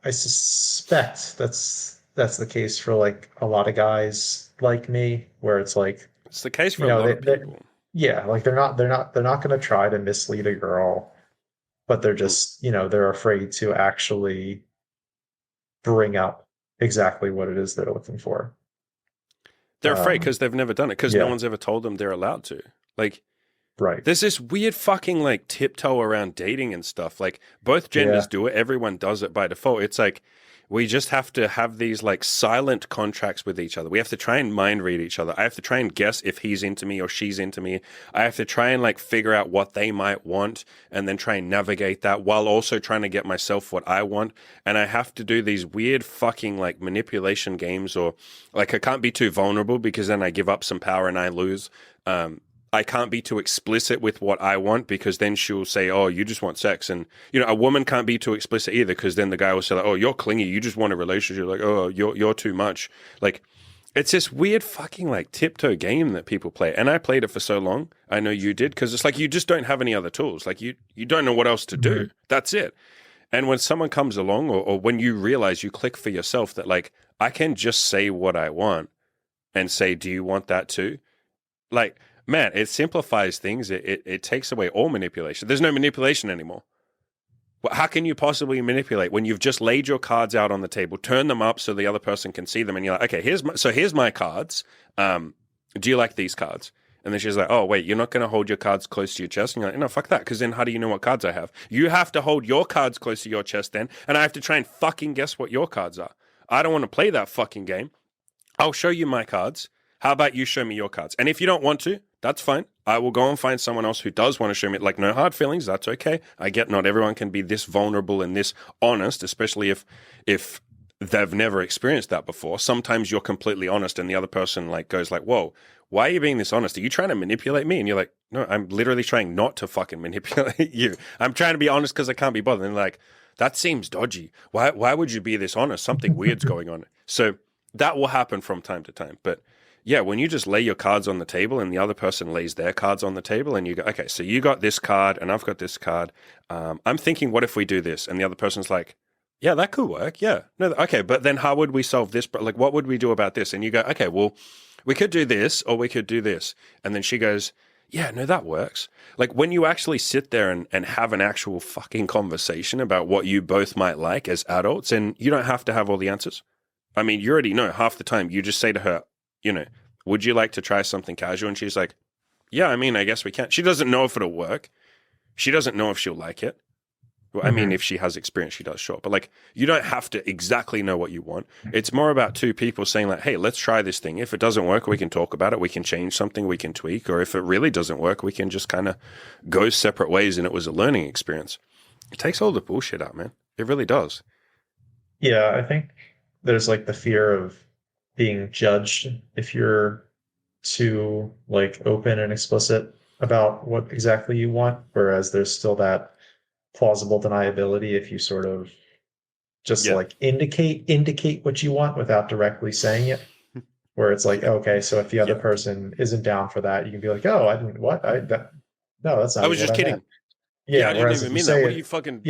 I suspect that's the case for like a lot of guys like me, where it's like, It's the case for you a know, lot of people. yeah, like they're not going to try to mislead a girl, but they're just, you know, they're afraid to actually bring up exactly what it is they're looking for. They're afraid because they've never done it, because no Yeah, one's ever told them they're allowed to. Like, right. there's this weird fucking like tiptoe around dating and stuff. Like, both genders Yeah, do it. Everyone does it by default. It's like we just have to have these like silent contracts with each other. We have to try and mind read each other. I have to try and guess if he's into me or she's into me. I have to try and like figure out what they might want and then try and navigate that while also trying to get myself what I want. And I have to do these weird fucking like manipulation games, or like I can't be too vulnerable because then I give up some power and I lose. I can't be too explicit with what I want because then she'll say, oh, you just want sex. And, you know, a woman can't be too explicit either because then the guy will say, like, oh, you're clingy. You just want a relationship. Like, oh, you're too much. Like, it's this weird fucking like tiptoe game that people play. And I played it for so long. I know you did because it's like you just don't have any other tools. Like you don't know what else to do. That's it. And when someone comes along or when you realize you click for yourself that like, I can just say what I want and say, do you want that too? Like, man, it simplifies things. It takes away all manipulation. There's no manipulation anymore. How can you possibly manipulate when you've just laid your cards out on the table, turn them up so the other person can see them, and you're like, okay, here's my cards. Do you like these cards? And then she's like, oh, wait, you're not going to hold your cards close to your chest? And you're like, no, fuck that, because then how do you know what cards I have? You have to hold your cards close to your chest then, and I have to try and fucking guess what your cards are. I don't want to play that fucking game. I'll show you my cards. How about you show me your cards? And if you don't want to, that's fine. I will go and find someone else who does want to show me. Like, no hard feelings. That's okay. I get not everyone can be this vulnerable and this honest, especially if they've never experienced that before. Sometimes you're completely honest and the other person like goes like, whoa, why are you being this honest? Are you trying to manipulate me? And you're like, no, I'm literally trying not to fucking manipulate you. I'm trying to be honest because I can't be bothered. And like, that seems dodgy. Why would you be this honest? Something weird's going on. So that will happen from time to time. But yeah, when you just lay your cards on the table and the other person lays their cards on the table and you go, okay, so you got this card and I've got this card. I'm thinking, what if we do this? And the other person's like, yeah, that could work. Yeah. No, okay, but then how would we solve this? But like, what would we do about this? And you go, okay, well, we could do this or we could do this. And then she goes, yeah, no, that works. Like when you actually sit there and have an actual fucking conversation about what you both might like as adults, and you don't have to have all the answers. I mean, you already know half the time. You just say to her, you know, would you like to try something casual? And she's like, yeah, I mean, I guess we can. She doesn't know if it'll work. She doesn't know if she'll like it. Well, I mean, if she has experience, she does, sure. But like, you don't have to exactly know what you want. It's more about two people saying like, hey, let's try this thing. If it doesn't work, we can talk about it. We can change something. We can tweak. Or if it really doesn't work, we can just kind of go separate ways. And it was a learning experience. It takes all the bullshit out, man. It really does. Yeah, I think there's like the fear of being judged if you're too like open and explicit about what exactly you want, whereas there's still that plausible deniability if you sort of just like indicate what you want without directly saying it, where it's like, okay, so if the other person isn't down for that, you can be like, oh, I didn't what no, that's not I was just kidding. Yeah, I didn't even mean that. What are you fucking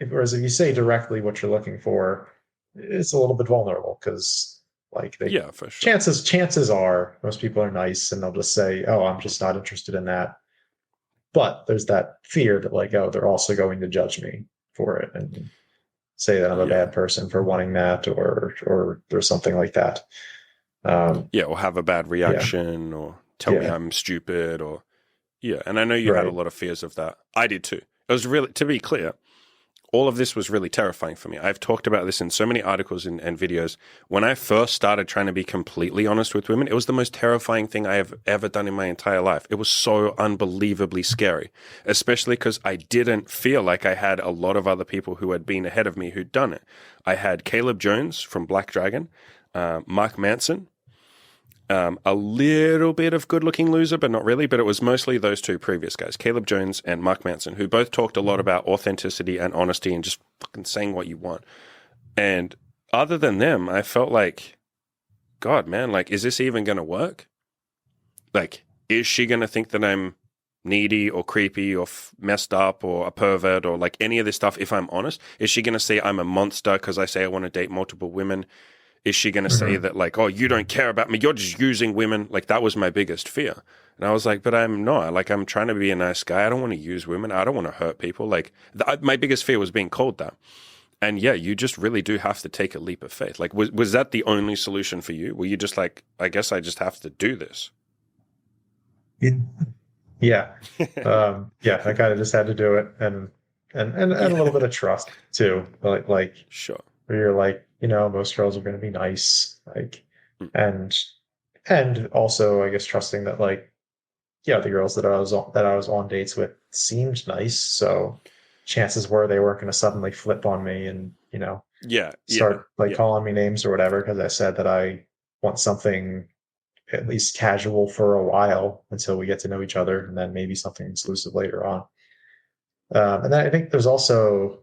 whereas if you say directly what you're looking for, it's a little bit vulnerable because like for sure. chances are most people are nice and they'll just say, oh, I'm just not interested in that. But there's that fear that like, oh, they're also going to judge me for it and say that I'm a bad person for wanting that or there's something like that. Or have a bad reaction or tell me I'm stupid or and I know you had a lot of fears of that. I did too. It was really, to be clear, all of this was really terrifying for me. I've talked about this in so many articles and videos. When I first started trying to be completely honest with women, it was the most terrifying thing I have ever done in my entire life. It was so unbelievably scary, especially because I didn't feel like I had a lot of other people who had been ahead of me who'd done it. I had Caleb Jones from Black Dragon, Mark Manson, a little bit of Good Looking Loser, but not really. But it was mostly those two previous guys, Caleb Jones and Mark Manson, who both talked a lot about authenticity and honesty and just fucking saying what you want. And other than them, I felt like, God, man, like, is this even going to work? Like, is she going to think that I'm needy or creepy or messed up or a pervert or like any of this stuff if I'm honest? Is she going to say I'm a monster because I say I want to date multiple women? Is she going to say that like, oh, you don't care about me, you're just using women? Like that was my biggest fear. And I was like, but I'm not. Like I'm trying to be a nice guy. I don't want to use women. I don't want to hurt people. Like my biggest fear was being called that. And yeah, you just really do have to take a leap of faith. Like was that the only solution for you? Were you just like, I guess I just have to do this? Yeah. I kind of just had to do it and a little bit of trust too. Like sure. Where you're like, you know, most girls are going to be nice, like, and also, I guess, trusting that, like, the girls that I was on dates with seemed nice, so chances were they weren't going to suddenly flip on me and start calling me names or whatever because I said that I want something at least casual for a while until we get to know each other, and then maybe something exclusive later on. And then I think there's also,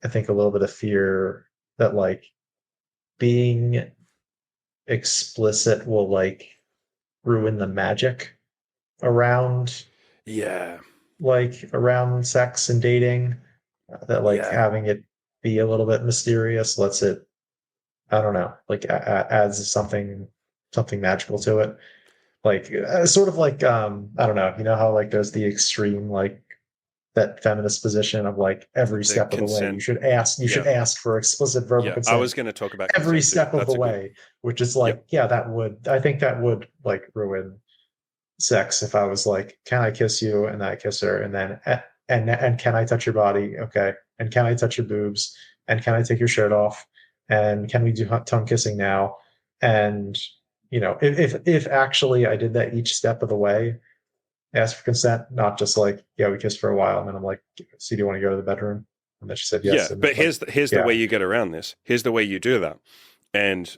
I think, a little bit of fear that like being explicit will like ruin the magic around Yeah. like around sex and dating. That like Yeah. having it be a little bit mysterious lets it, I don't know, like adds something magical to it. Like sort of like I don't know, you know how like there's the extreme like that feminist position of like every The step of the way consent. you should Yeah. ask for explicit verbal Yeah. I consent was going to talk about every consent too. step of That's the a good. way, which is Yep. like, yeah, that would, I think that would like ruin sex if I was like, can I kiss you? And I kiss her, and then and can I touch your body? Okay. And can I touch your boobs? And can I take your shirt off? And can we do tongue kissing now? And you know, if actually I did that each step of the way, ask for consent, not just like, yeah, we kissed for a while, and then I'm like, so do you want to go to the bedroom? And then she said yes, Yeah. and But like, here's the yeah, way you get around this. Here's the way you do that. And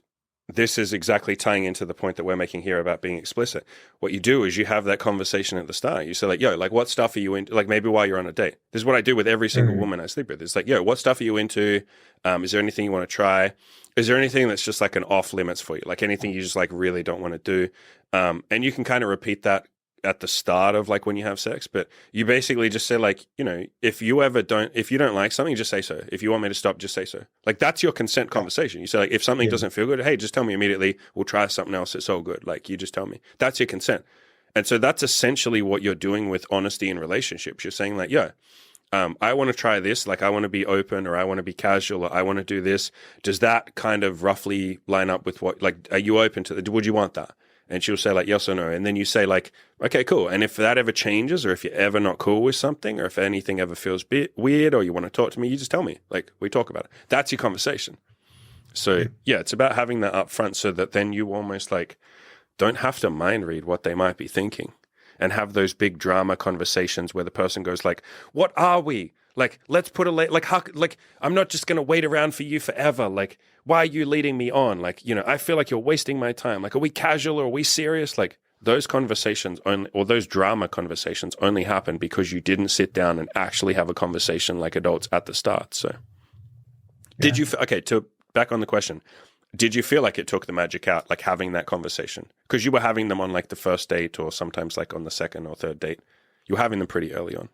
this is exactly tying into the point that we're making here about being explicit. What you do is you have that conversation at the start. You say like, yo, like what stuff are you into? Like maybe while you're on a date. This is what I do with every single mm, woman I sleep with. It's like, yo, what stuff are you into? Is there anything you want to try? Is there anything that's just like an off limits for you? Like anything you just like really don't want to do? And you can kind of repeat that at the start of like when you have sex, but you basically just say like, you know, if you don't like something, just say so. If you want me to stop, just say so. Like that's your consent yeah, conversation. You say like, if something yeah, doesn't feel good, hey, just tell me immediately. We'll try something else. It's all good. Like you just tell me. That's your consent. And so that's essentially what you're doing with honesty in relationships. You're saying like, yeah, I want to try this. Like I want to be open, or I want to be casual, or I want to do this. Does that kind of roughly line up with what, like, are you open to, would you want that? And she'll say like yes or no. And then you say like, okay, cool. And if that ever changes, or if you're ever not cool with something, or if anything ever feels weird, or you want to talk to me, you just tell me. Like we talk about it. That's your conversation. So yeah, yeah, it's about having that up front so that then you almost like don't have to mind read what they might be thinking, and have those big drama conversations where the person goes like, what are we? Like, let's put a like how like I'm not just gonna wait around for you forever. Like, why are you leading me on? Like, you know, I feel like you're wasting my time. Like, are we casual or are we serious? Like those conversations only, or those drama conversations only happen because you didn't sit down and actually have a conversation like adults at the start. So did yeah. you okay, to back on the question, did you feel like it took the magic out, like having that conversation? Because you were having them on like the first date, or sometimes like on the second or third date. You were having them pretty early on.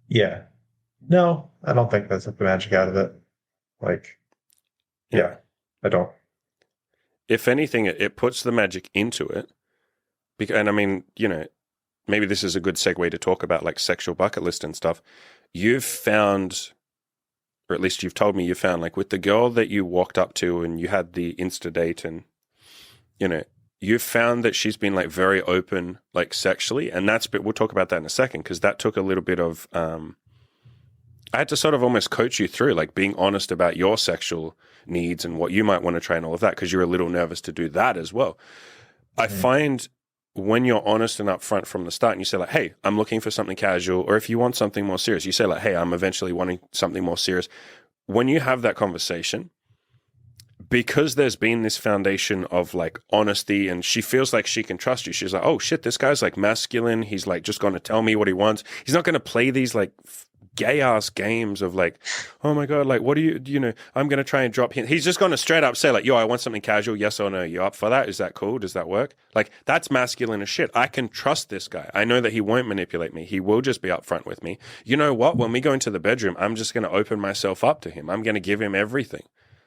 Yeah. No, I don't think that took the magic out of it. Like, Yeah. yeah, I don't. If anything, it puts the magic into it. And I mean, you know, maybe this is a good segue to talk about like sexual bucket list and stuff. You've found, or at least you've told me you found, like with the girl that you walked up to and you had the Insta date, and you know, you've found that she's been like very open, like sexually, and but we'll talk about that in a second, because that took a little bit of I had to sort of almost coach you through like being honest about your sexual needs and what you might want to try and all of that, because you're a little nervous to do that as well. I Mhm. find when you're honest and upfront from the start, and you say like, hey, I'm looking for something casual, or if you want something more serious, you say like, hey, I'm eventually wanting something more serious. When you have that conversation, because there's been this foundation of like honesty, and she feels like she can trust you. She's like, oh shit, this guy's like masculine. He's like just going to tell me what he wants. He's not going to play these like gay ass games of like, oh my God, like what do you know, I'm going to try and drop him. He's just going to straight up say like, yo, I want something casual. Yes or no? You up for that? Is that cool? Does that work? Like that's masculine as shit. I can trust this guy. I know that he won't manipulate me. He will just be upfront with me. You know what? When we go into the bedroom, I'm just going to open myself up to him. I'm going to give him everything.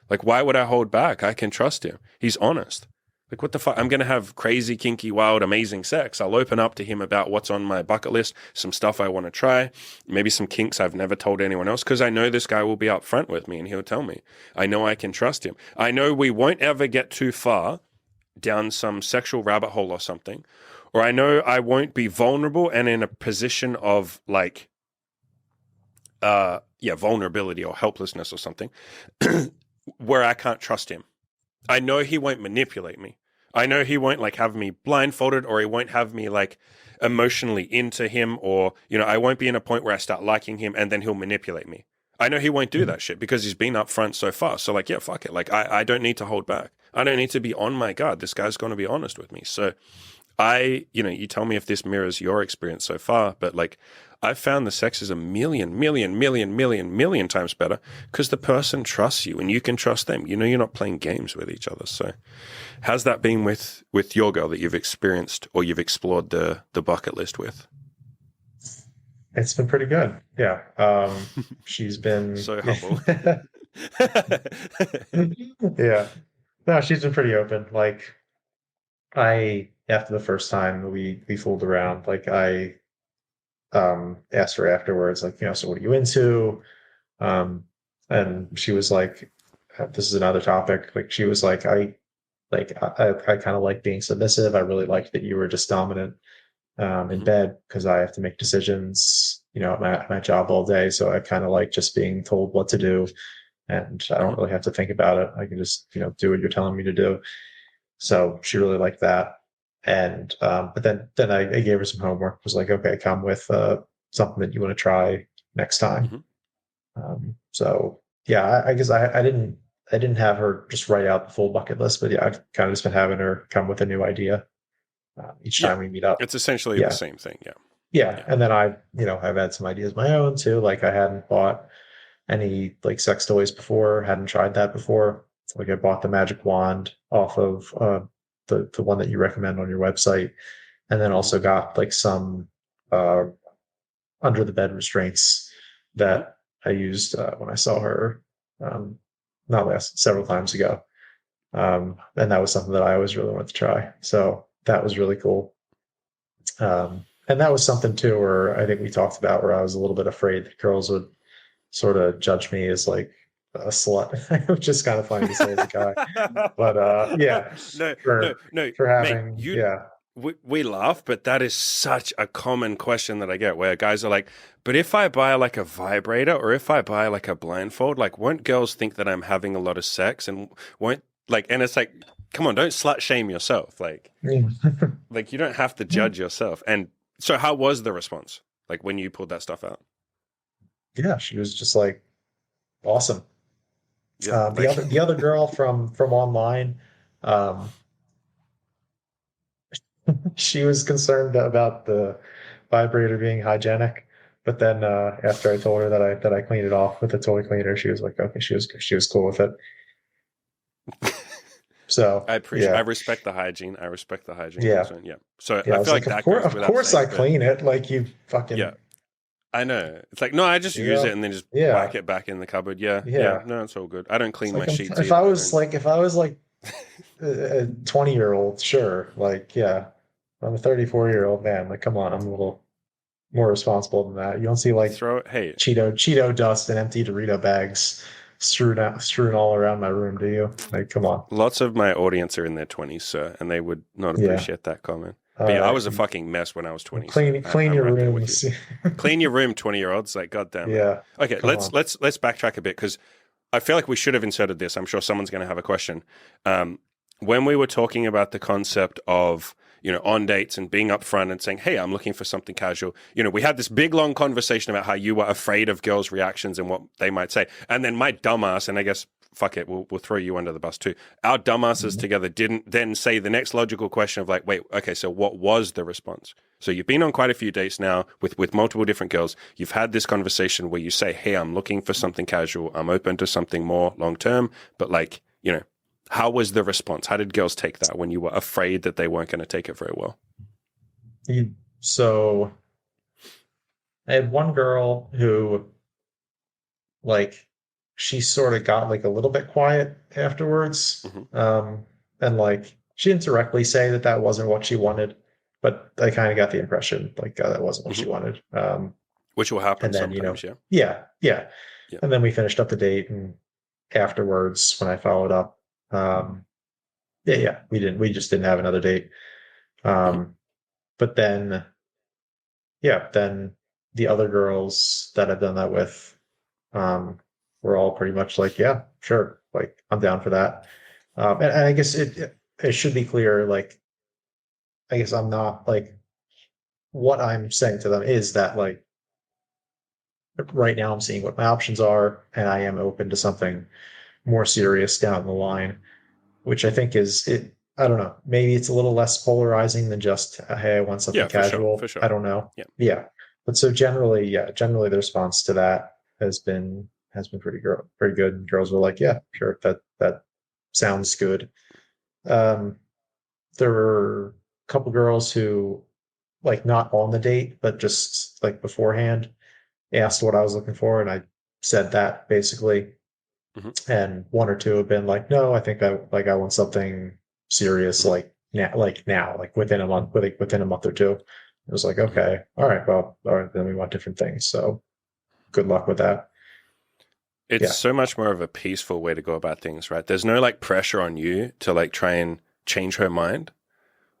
Like, why would I hold back? I can trust him. He's honest. Like, what the fuck? I'm going to have crazy, kinky, wild, amazing sex. I'll open up to him about what's on my bucket list, some stuff I want to try, maybe some kinks I've never told anyone else, because I know this guy will be upfront with me and he'll tell me. I know I can trust him. I know we won't ever get too far down some sexual rabbit hole or something. Or I know I won't be vulnerable and in a position of like, vulnerability or helplessness or something where I can't trust him. I know he won't manipulate me. I know he won't like have me blindfolded, or he won't have me like emotionally into him, or, you know, I won't be in a point where I start liking him and then he'll manipulate me. I know he won't do that shit because he's been upfront so far. So like, yeah, fuck it. Like I don't need to hold back. I don't need to be on my guard. This guy's going to be honest with me. So you tell me if this mirrors your experience so far, but like I've found the sex is a million times better because the person trusts you and you can trust them. You're not playing games with each other. So how's that been with your girl that you've experienced or you've explored the bucket list with? It's been pretty good. Yeah. She's been So humble. yeah. No, she's been pretty open. Like after the first time we fooled around, like I asked her afterwards, like, so what are you into? And she was like, this is another topic. Like she was like, I kind of like being submissive. I really liked that you were just dominant in bed because I have to make decisions, at my job all day. So I kind of like just being told what to do, and I don't really have to think about it. I can just, do what you're telling me to do. So she really liked that. And but then I gave her some homework. Was like, okay, come with something that you want to try next time. So yeah, I guess I didn't have her just write out the full bucket list, but yeah, I've kind of just been having her come with a new idea each time we meet up. It's essentially the same thing. Yeah. Yeah. And then I've had some ideas of my own too. Like I hadn't bought any like sex toys before, hadn't tried that before. Like I bought the magic wand off of the one that you recommend on your website, and then also got like some under the bed restraints that I used when I saw her not several times ago. And that was something that I always really wanted to try. So that was really cool. And that was something too, where I think we talked about where I was a little bit afraid that girls would sort of judge me as like a slut, which is kind of funny to say as a guy. But yeah, no, for having mate, we laugh, but that is such a common question that I get where guys are like, but if I buy like a vibrator or if I buy like a blindfold, like won't girls think that I'm having a lot of sex and won't like, and it's like, come on, don't slut shame yourself. Like, like you don't have to judge yourself. And so how was the response? Like when you pulled that stuff out? Yeah, she was just like awesome. Yeah, The other girl from online, um, she was concerned about the vibrator being hygienic, but then after I told her that I cleaned it off with a toy cleaner, she was like, okay, she was cool with it. So I respect the hygiene. I respect the hygiene yeah, concern. Yeah. So yeah. I I was feel like, like that goes of without course saying, I clean it. Like you fucking yeah, I know. It's like, no, I just use it and then just yeah, whack it back in the cupboard. Yeah. yeah. No, it's all good. I don't It's clean like my sheets if either. if I was like a 20-year-old, sure. Like, yeah, I'm a 34-year-old man. Like, come on, I'm a little more responsible than that. You don't see like Throw it. Hey, Cheeto dust and empty Dorito bags strewn all around my room, do you? Like, come on. lots of my audience are in their 20s, sir, and they would not Yeah. appreciate that comment. All But yeah, I right. was a fucking mess when I was 20, so Clean I'm your right there with rooms. you. Clean your room, 20-year-olds. Like, God damn it. Yeah. Okay, Come on. let's backtrack a bit because I feel like we should have inserted this. I'm sure someone's going to have a question. When we were talking about the concept of, on dates and being upfront and saying, hey, I'm looking for something casual, we had this big, long conversation about how you were afraid of girls' reactions and what they might say. And then my dumbass, and I guess, fuck it, we'll throw you under the bus too. Our dumbasses together didn't then say the next logical question of like, wait, okay, so what was the response? So you've been on quite a few dates now with multiple different girls. You've had this conversation where you say, hey, I'm looking for something casual. I'm open to something more long-term, but like, how was the response? How did girls take that when you were afraid that they weren't going to take it very well? So I had one girl who, like, she sort of got like a little bit quiet afterwards. And like, she didn't directly say that wasn't what she wanted, but I kind of got the impression like that wasn't what she wanted. Which will happen and then, sometimes, yeah. Yeah. And then we finished up the date, and afterwards, when I followed up, we just didn't have another date. But then, then the other girls that I've done that with, were all pretty much like, yeah, sure, like I'm down for that. And I guess it should be clear, like, I guess I'm not like, what I'm saying to them is that like right now I'm seeing what my options are, and I am open to something more serious down the line. which I think is it. I don't know. Maybe it's a little less polarizing than just, hey, I want something Yeah, for sure, for casual. sure. I don't know. Yeah. Yeah. But so generally, yeah, generally the response to that has been pretty good. Girls were like, yeah, sure, that sounds good. Um, there were a couple girls who like not on the date, but just like beforehand asked what I was looking for, and I said that basically. Hmm. And one or two have been like, no, I think I want something serious Hmm. now, like within a month or two. It was like, Hmm. okay, all right, well, all right, then we want different things. So good luck with that. It's Yeah. so much more of a peaceful way to go about things, right? There's no like pressure on you to like try and change her mind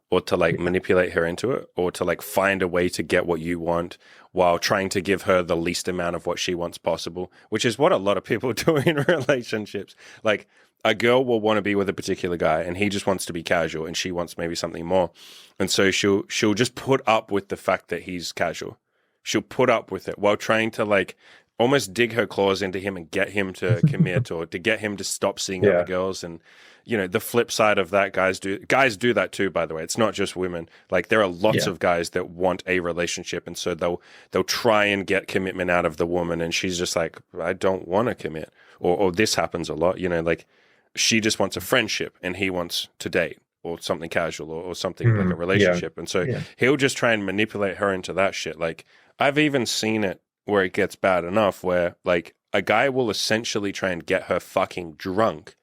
or to like Yeah. manipulate her into it or to like find a way to get what you want while trying to give her the least amount of what she wants possible, which is what a lot of people do in relationships. Like a girl will want to be with a particular guy and he just wants to be casual and she wants maybe something more. And so she'll just put up with the fact that he's casual. She'll put up with it while trying to like almost dig her claws into him and get him to commit or to get him to stop seeing other Yeah. girls. And the flip side of that, guys do that too, by the way. It's not just women. Like there are lots Yeah. of guys that want a relationship, and so they'll try and get commitment out of the woman, and she's just like, I don't want to commit. Or this happens a lot, like she just wants a friendship and he wants to date or something casual or something like a Yeah. relationship. And so Yeah. he'll just try and manipulate her into that shit. Like I've even seen it where it gets bad enough where like a guy will essentially try and get her fucking drunk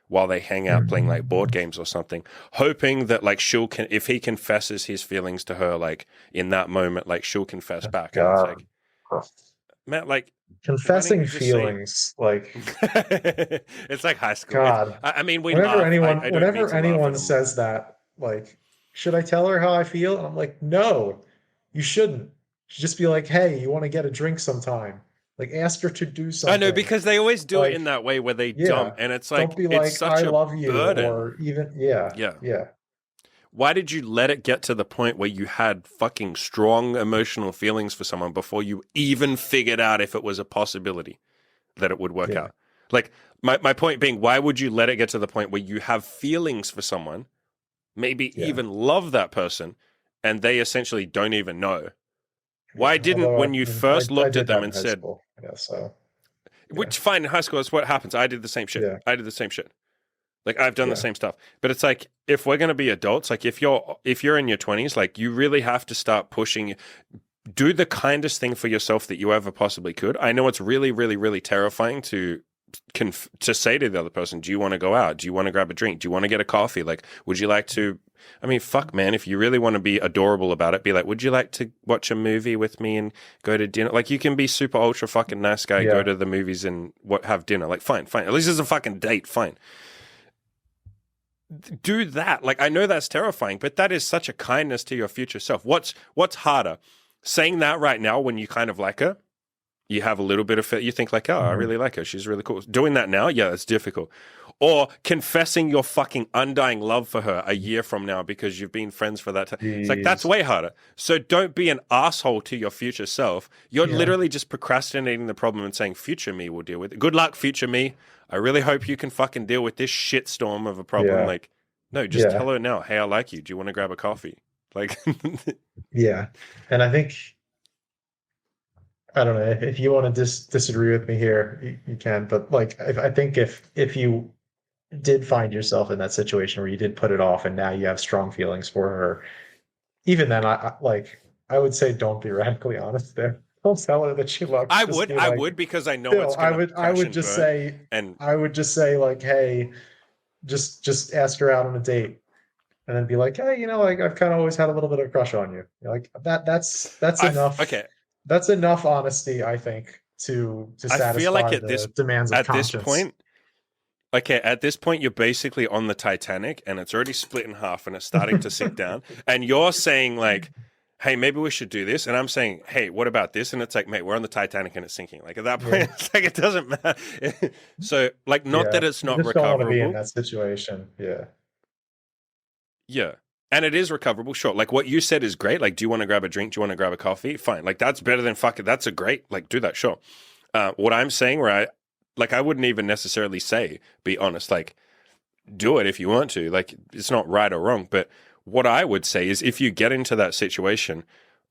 while they hang out playing like board games or something, hoping that like if he confesses his feelings to her, like in that moment, like she'll confess back. And it's God. like, man, like, why don't Confessing you just say feelings, like it's like high school. God. I mean, we Whenever laugh. anyone I don't mean whenever to laugh at anyone him. says that, like, should I tell her how I feel? And I'm like, no, you shouldn't. You should just be like, hey, you want to get a drink sometime? Like, ask her to do I know something. because they always do it in Like, that way where they dump, yeah, and it's don't like be it's like, I such a love you, burden. or even, yeah, Yeah. yeah, Why did you let it get to the point where you had fucking strong emotional feelings for someone before you even figured out if it was a possibility that it would work yeah, out? Like, my point being, why would you let it get to the point where you have feelings for someone, maybe yeah, even love that person, and they essentially don't even know? Why yeah. didn't, Although when you I first looked at did them that in and high said, school, yeah, so yeah, which fine in high school, that's what happens. I did the same shit. yeah, I did the same shit. Like I've done the yeah, same stuff. But it's like if we're going to be adults, like if you're in your 20s, like you really have to start pushing, do the kindest thing for yourself that you ever possibly could. I know it's really really really terrifying to say to the other person, do you want to go out? Do you want to grab a drink? Do you want to get a coffee? Like would you like to I mean, fuck man, if you really want to be adorable about it, be like, would you like to watch a movie with me and go to dinner? Like you can be super ultra fucking nice guy, go yeah, to the movies and have dinner. Like fine, fine. At least it's a fucking date, fine. Do that. Like I know that's terrifying, but that is such a kindness to your future self. What's harder? Saying that right now when you kind of like her, you have a little bit of it, you think like, oh, I mhm. really like her. She's really cool. Doing that now, yeah, it's difficult. Or confessing your fucking undying love for her a year from now because you've been friends for that time. It's like that's Jeez, way harder. So don't be an asshole to your future self. You're yeah, literally just procrastinating the problem and saying future me will deal with it. Good luck, future me. I really hope you can fucking deal with this shitstorm of a problem. yeah, Like, no, just yeah, tell her now, hey, I like you. Do you want to grab a coffee? Like, yeah. And I think I don't know if you want to disagree with me here, you can. But like, I think if you did find yourself in that situation where you did put it off, and now you have strong feelings for her, even then, I would say don't be radically honest there. Don't tell her that she loves. Just be I like, would because I know still, it's gonna I crash would and just burn. say, And like, hey, just ask her out on a date, and then be like, hey, like I've kind of always had a little bit of a crush on you. Like that's enough. okay, That's enough honesty, I think, to I feel like satisfy the demands of at this conscience. point, okay, at this point you're basically on the Titanic and it's already split in half and it's starting to sink down. And you're saying like, hey, maybe we should do this. And I'm saying, hey, what about this? And it's like, mate, we're on the Titanic and it's sinking. Like at that point, Yeah, it's like it doesn't matter. So like not yeah. that it's I not just don't want to be in recoverable. that situation. Yeah, Yeah. And it is recoverable, sure. Like what you said is great. Like, do you want to grab a drink? Do you want to grab a coffee? Fine. Like that's better than fuck it. That's a great, like do that, sure. What I'm saying where I wouldn't even necessarily say, be honest, like do it if you want to. Like, it's not right or wrong. But what I would say is if you get into that situation,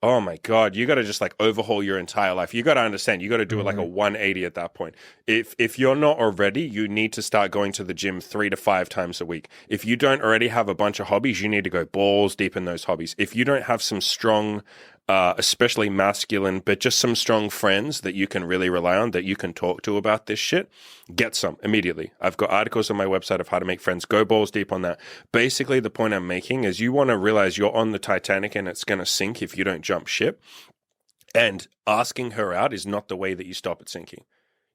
oh my God, you got to just like overhaul your entire life. You got to understand, you got to do it like a 180 at that point. If you're not already, you need to start going to the gym 3 to 5 times a week. If you don't already have a bunch of hobbies, you need to go balls deep in those hobbies. If you don't have some strong, especially masculine, but just some strong friends that you can really rely on, that you can talk to about this shit, get some immediately. I've got articles on my website of how to make friends. Go balls deep on that. Basically, the point I'm making is you want to realize you're on the Titanic and it's going to sink if you don't jump ship. And asking her out is not the way that you stop it sinking.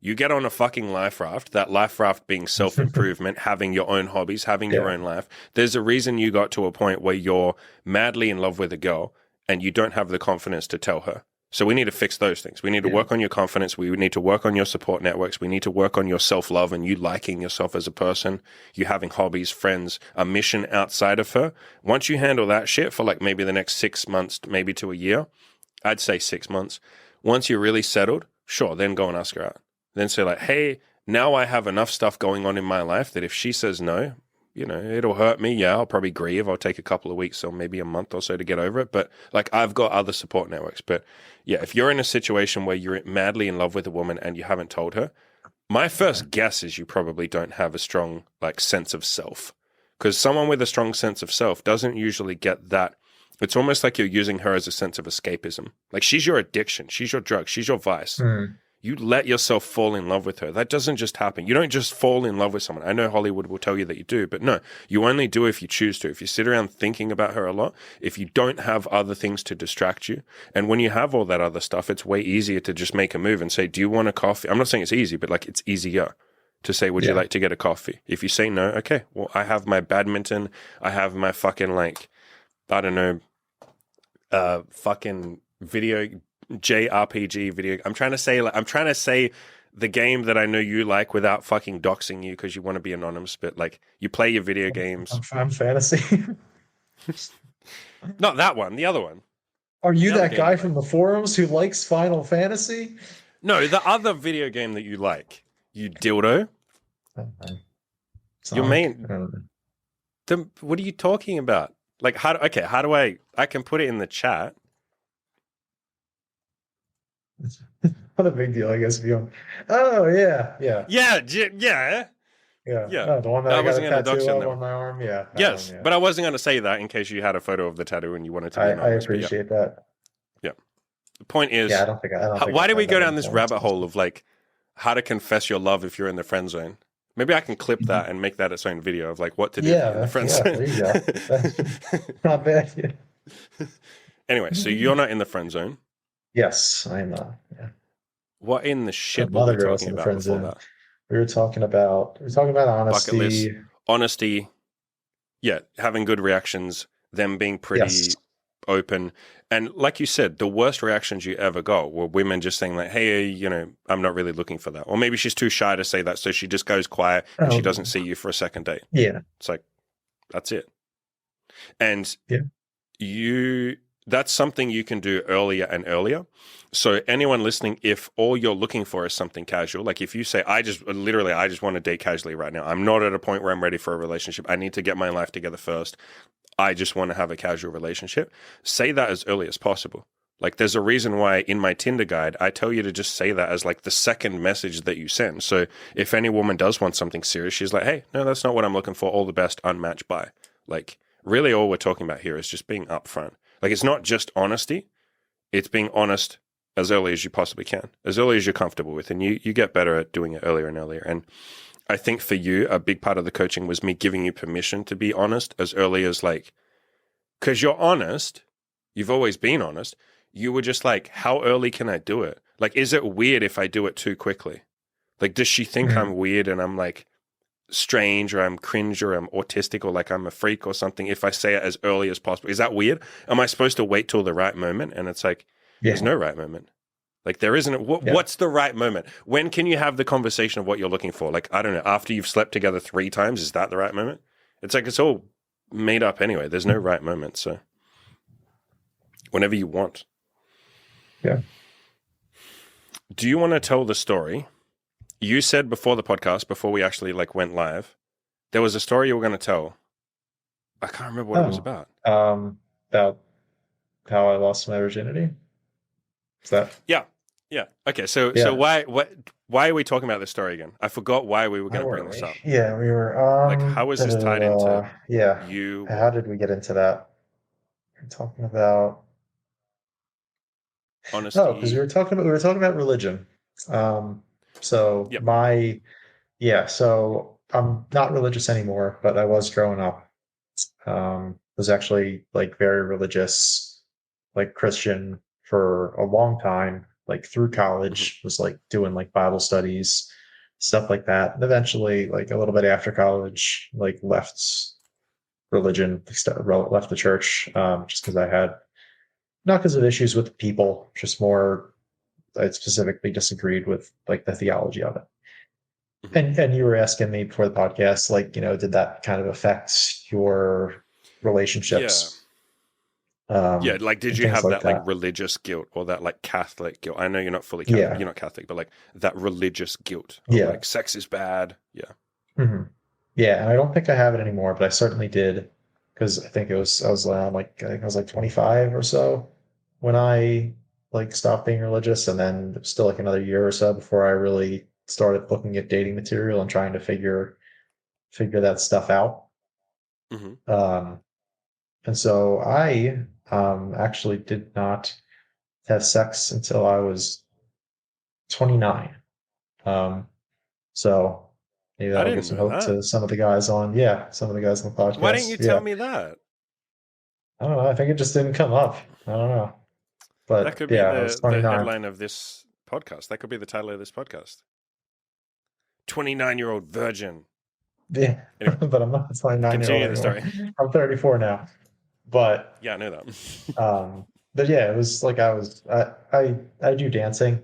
You get on a fucking life raft, that life raft being self-improvement, having your own hobbies, having your own life. There's a reason you got to a point where you're madly in love with a girl and you don't have the confidence to tell her. So we need to fix those things. We need to work on your confidence. We need to work on your support networks. We need to work on your self-love and you liking yourself as a person, you having hobbies, friends, a mission outside of her. Once you handle that shit for like maybe the next 6 months, maybe to a year, I'd say 6 months. Once you're really settled, sure, then go and ask her out. Then say like, hey, now I have enough stuff going on in my life that if she says no, you know, it'll hurt me. Yeah, I'll probably grieve. I'll take a couple of weeks or maybe a month or so to get over it. But like, I've got other support networks. But yeah, if you're in a situation where you're madly in love with a woman and you haven't told her, my first guess is you probably don't have a strong like sense of self. Because someone with a strong sense of self doesn't usually get that. It's almost like you're using her as a sense of escapism. Like she's your addiction. She's your drug. She's your vice. You let yourself fall in love with her. That doesn't just happen. You don't just fall in love with someone. I know Hollywood will tell you that you do, but no, you only do if you choose to. If you sit around thinking about her a lot, if you don't have other things to distract you, and when you have all that other stuff, it's way easier to just make a move and say, do you want a coffee? I'm not saying it's easy, but like it's easier to say, would you like to get a coffee? If you say no, okay, well, I have my badminton. I have my fucking like, I don't know, fucking video JRPG video. I'm trying to say the game that I know you like without fucking doxing you because you want to be anonymous, but like you play your video games. I'm fantasy. Not that one, the other one. Are you that guy from the forums who likes Final Fantasy? No, the other video game that you like. You dildo. Your main. What are you talking about? Like how do I can put it in the chat. What a big deal, I guess. If you oh yeah. Oh, the one that I got a tattoo of on my arm. Yeah. Yes, one, yeah. But I wasn't going to say that in case you had a photo of the tattoo and you wanted to be anonymous. I appreciate that. Yeah. The point is, I don't think why do we go down this rabbit hole of like how to confess your love if you're in the friend zone? Maybe I can clip that and make that its own video of like what to do in the friend zone. There you go. Not bad. Yeah. Anyway, so you're not in the friend zone. Yes, I am not. Yeah. What in the shit were we talking about before that? We were talking about honesty. Bucket list, honesty. Yeah, having good reactions, them being pretty open. And like you said, the worst reactions you ever got were women just saying like, hey, you know, I'm not really looking for that. Or maybe she's too shy to say that, so she just goes quiet and she doesn't see you for a second date. Yeah. It's like, that's it. And that's something you can do earlier and earlier. So anyone listening, if all you're looking for is something casual, like if you say, I just want to date casually right now. I'm not at a point where I'm ready for a relationship. I need to get my life together first. I just want to have a casual relationship. Say that as early as possible. Like there's a reason why in my Tinder guide, I tell you to just say that as like the second message that you send. So if any woman does want something serious, she's like, hey, no, that's not what I'm looking for. All the best, unmatched by. Like really all we're talking about here is just being upfront. Like, it's not just honesty. It's being honest as early as you possibly can, as early as you're comfortable with. And you get better at doing it earlier and earlier. And I think for you, a big part of the coaching was me giving you permission to be honest as early as like, because you're honest. You've always been honest. You were just like, how early can I do it? Like, is it weird if I do it too quickly? Like, does she think I'm weird and I'm like strange or I'm cringe or I'm autistic or like I'm a freak or something if I say it as early as possible? Is that weird? Am I supposed to wait till the right moment? And it's like, there's no right moment. Like there isn't. What's the right moment? When can you have the conversation of what you're looking for? Like, I don't know, after you've slept together 3 times, is that the right moment? It's like, it's all made up anyway. There's no right moment. So whenever you want. Yeah. Do you want to tell the story? You said before the podcast, before we actually like went live, There was a story you were going to tell. I can't remember what it was about. About how I lost my virginity. Is that? Yeah. Yeah. Okay. So Yeah. why are we talking about this story again? I forgot why we were Why going to bring were this we? up. Yeah, we were. Like, how is this tied into Yeah. you? How did we get into that? We're talking about. Oh, because Honesty. we were talking about religion. Um, so Yep. my yeah, so I'm not religious anymore, but I was growing up. Was actually like very religious, like Christian for a long time, like through Hmm. college, was like doing like Bible studies, stuff like that. And eventually, like a little bit after college, like left religion, left the church, just because I had not because of issues with people, just more I specifically disagreed with like the theology of it. Hmm. And you were asking me before the podcast, like, did that kind of affect your Yeah. relationships, Yeah. Like, did and you things have like that like that? religious guilt or that like Catholic guilt? I know you're not fully Catholic. Yeah, You're not Catholic, but like that religious guilt of yeah, like sex is bad. Yeah. hmm yeah. And I don't think I have it anymore, but I certainly did because I was like I think I was like 25 or so when I like stopped being religious, and then still like another year or so before I really started looking at dating material and trying to figure that stuff out. Hmm. Um, And so I actually did not have sex until I was 29. Um, so maybe I that'll give didn't some know hope that. to some of the guys some of the guys on the Why didn't you podcast. tell Yeah. me that? I don't know. I think it just didn't come up. I don't know. That But could be yeah, I was the 29. headline of this podcast. That could be the title of this podcast. 29-year-old virgin. Yeah. Anyway, But I'm not a 29-year-old continue the anymore. story. I'm 34 now. But Yeah, I know that. um but yeah, it was like I do dancing,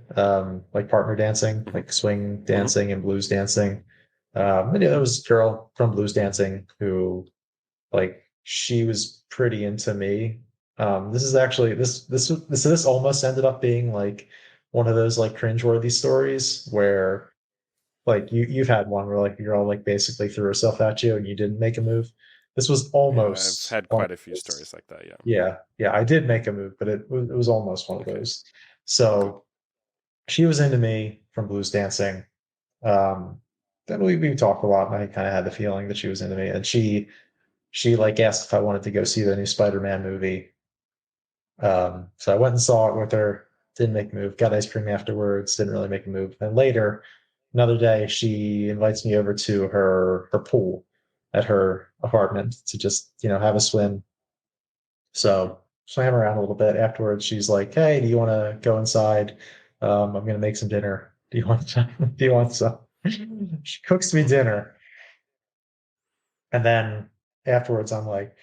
like partner dancing, Hmm. like swing Hmm. dancing and blues dancing. And yeah, there was a girl from blues dancing who like she was pretty into me. This is actually this almost ended up being like one of those like cringeworthy stories where like you've had one where like a girl like basically threw herself at you and you didn't make a move. This was Yeah, I've almost had one of quite a few those. stories like that. Yeah. Yeah, yeah, I did make a move, but it was almost one of Okay. those. Good. So she was into me from blues dancing. Um, then we talked a lot, and I kind of had the feeling that she was into me. And she like asked if I wanted to go see the new Spider-Man movie. So I went and saw it with her. Didn't make a move. Got ice cream afterwards. Didn't really make a move. And later, another day, she invites me over to her pool at her apartment to just have a swim. Hmm. So swam around a little bit. Afterwards, she's like, "Hey, do you want to go inside? I'm gonna make some dinner. Do you want some? Do you want some?" She cooks me dinner, and then afterwards, I'm like,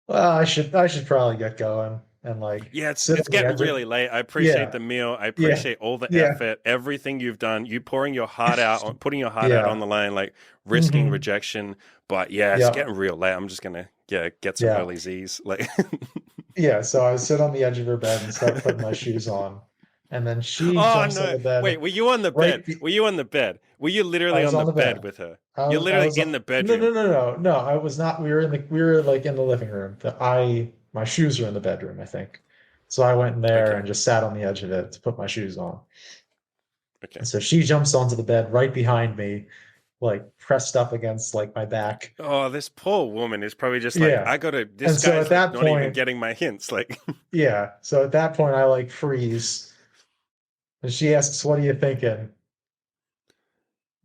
"Well, I should probably get going and like Yeah, sit it's on the getting edge of really late. I appreciate yeah, the meal. I yeah, appreciate all the yeah, effort, everything you've done. You pouring your heart out, putting your heart out on yeah, the line, like risking hmm rejection. But yeah, it's yeah, getting real late. I'm just gonna get some yeah, early Z's. Like, yeah." So I sit on the edge of her bed and start putting my shoes on, and then she oh jumps on no! the bed Wait, were you on the bed? right. Were you on the bed? Were you I literally was on the on the bed bed. with her? I You're was, I literally was, in the no, no, bedroom. no, no, no. I was not. We were like in the living room. My shoes are in the bedroom, I think. So I went in there Okay, and just sat on the edge of it to put my shoes on. okay. And so she jumps onto the bed right behind me, like pressed up against like my back. Oh, this poor woman is probably just like, Yeah. I gotta. This And so at guy's like that not even point, getting my hints. Like, yeah. So at that point, I like freeze. And she asks, "What are you thinking?"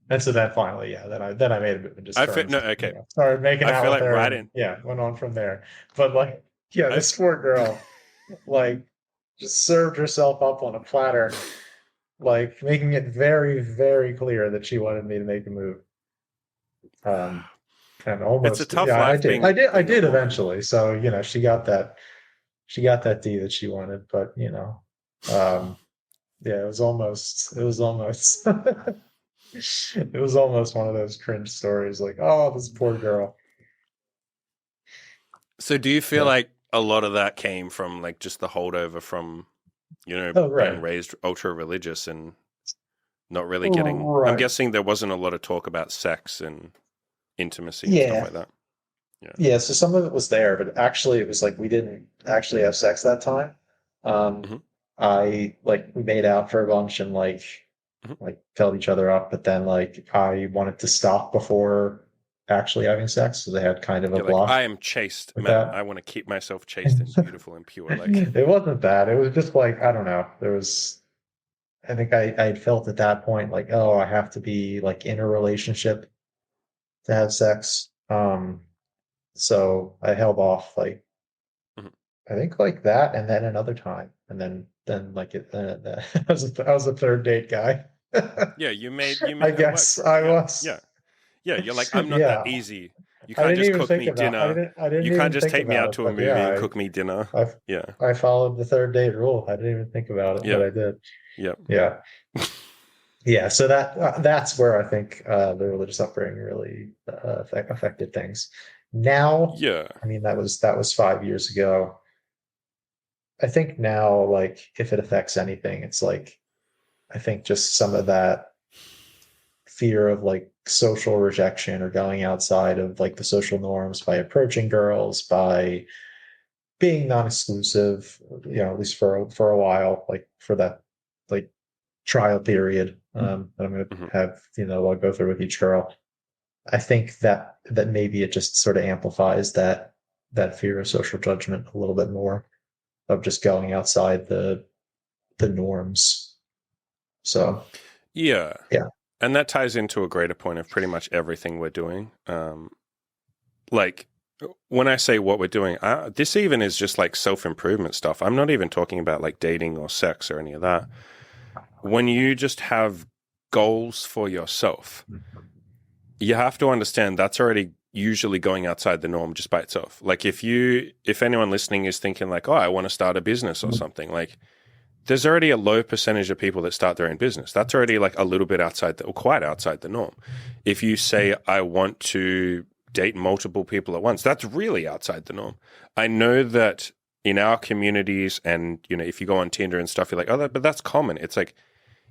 And so then finally, yeah, then I made a move and just I feel turned, no. Okay, started making I out feel with like her, right and in. yeah, went on from there. But like, yeah, I this poor girl, like, just served herself up on a platter, like making it very, very clear that she wanted me to make a move. Um, and It's a almost, tough yeah, life I being a did woman. eventually. So she got that D that she wanted. But yeah, it was almost, it was almost one of those cringe stories. Like, oh, this poor girl. So do you feel Yeah. like a lot of that came from like just the holdover from, Oh, being right. raised ultra religious and not really getting, I'm Right. guessing there wasn't a lot of talk about sex and intimacy and stuff Yeah. like that. Yeah. Yeah, so some of it was there, but actually it was like we didn't actually have sex that time. Um, Hmm. I like we made out for a bunch and Hmm. like felt each other up, but then like I wanted to stop before actually having sex, so they had kind of a You're like, I block am chaste, with man. I that. want to keep myself chaste and beautiful and pure. Like, It wasn't that. It was just like, I don't know. There was I think I had felt at that point like, oh, I have to be like in a relationship to have sex. So I held off like mhm. I think like that, and then another time, and then like I was a third date guy. Yeah, you I made her work guess for it. I Yeah, yeah, was. yeah. You're like, I'm not that Yeah, easy. You can't just cook me dinner. I You didn't can't even just think take me about out it, to a but yeah, movie and cook me dinner. I Yeah, I followed the third date rule. I didn't even think about it, but yep, I did. yep. Yeah, yeah. So that's where I think the religious upbringing really affected things. Now, Yeah, I mean, that was 5 years ago. I think now, like, if it affects anything, it's like I think just some of that fear of like social rejection or going outside of like the social norms by approaching girls, by being non-exclusive, at least for a while, like for that like trial period that I'm gonna hmm, have, I'll go through with each girl. I think that maybe it just sort of amplifies that fear of social judgment a little bit more of just going outside the norms. So yeah. yeah. And that ties into a greater point of pretty much everything we're doing. Like when I say what we're doing, this even is just like self improvement stuff. I'm not even talking about like dating or sex or any of that. When you just have goals for yourself, you have to understand that's already usually going outside the norm just by itself. Like if anyone listening is thinking like, oh, I want to start a business or something, like there's already a low percentage of people that start their own business. That's already like a little bit outside or quite outside the norm. If you say, I want to date multiple people at once, that's really outside the norm. I know that in our communities and, if you go on Tinder and stuff, you're like, oh, but that's common. It's like,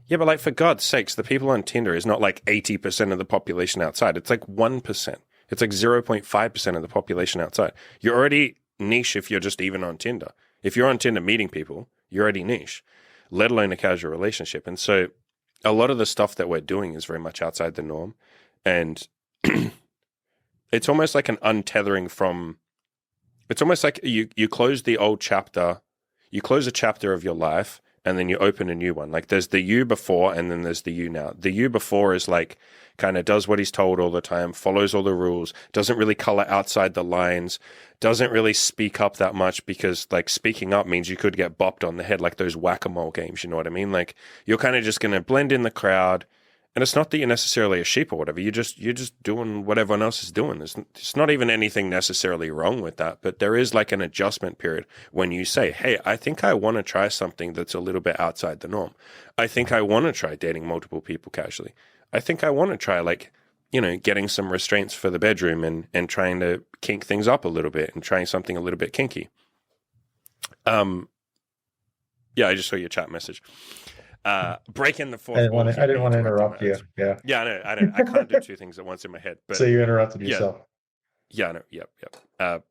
yeah, but like for God's sakes, the people on Tinder is not like 80% of the population outside. It's like 1%. It's like 0.5% of the population outside. You're already niche if you're just even on Tinder. If you're on Tinder meeting people, you're already niche, let alone a casual relationship. And so a lot of the stuff that we're doing is very much outside the norm. And it's almost like an untethering from, it's almost like you close the old chapter, you close a chapter of your life and then you open a new one. Like there's the you before and then there's the you now. The you before is like kind of does what he's told all the time, follows all the rules, doesn't really color outside the lines, doesn't really speak up that much because like speaking up means you could get bopped on the head like those whack-a-mole games, you know what I mean? Like you're kind of just going to blend in the crowd. And it's not that you're necessarily a sheep or whatever. You're just doing what everyone else is doing. It's not even anything necessarily wrong with that, but there is like an adjustment period when you say, "Hey, I think I want to try something that's a little bit outside the norm. I think I want to try dating multiple people casually. I think I want to try like, getting some restraints for the bedroom and trying to kink things up a little bit and trying something a little bit kinky." Um, yeah, I just saw your chat message. Breaking the fourth wall I here, didn't me want to interrupting my interrupt you. ads. Yeah. Yeah, I know. I can't do two things at once in my head. So But you interrupted yeah, yourself. yeah, I know. Yep, yep.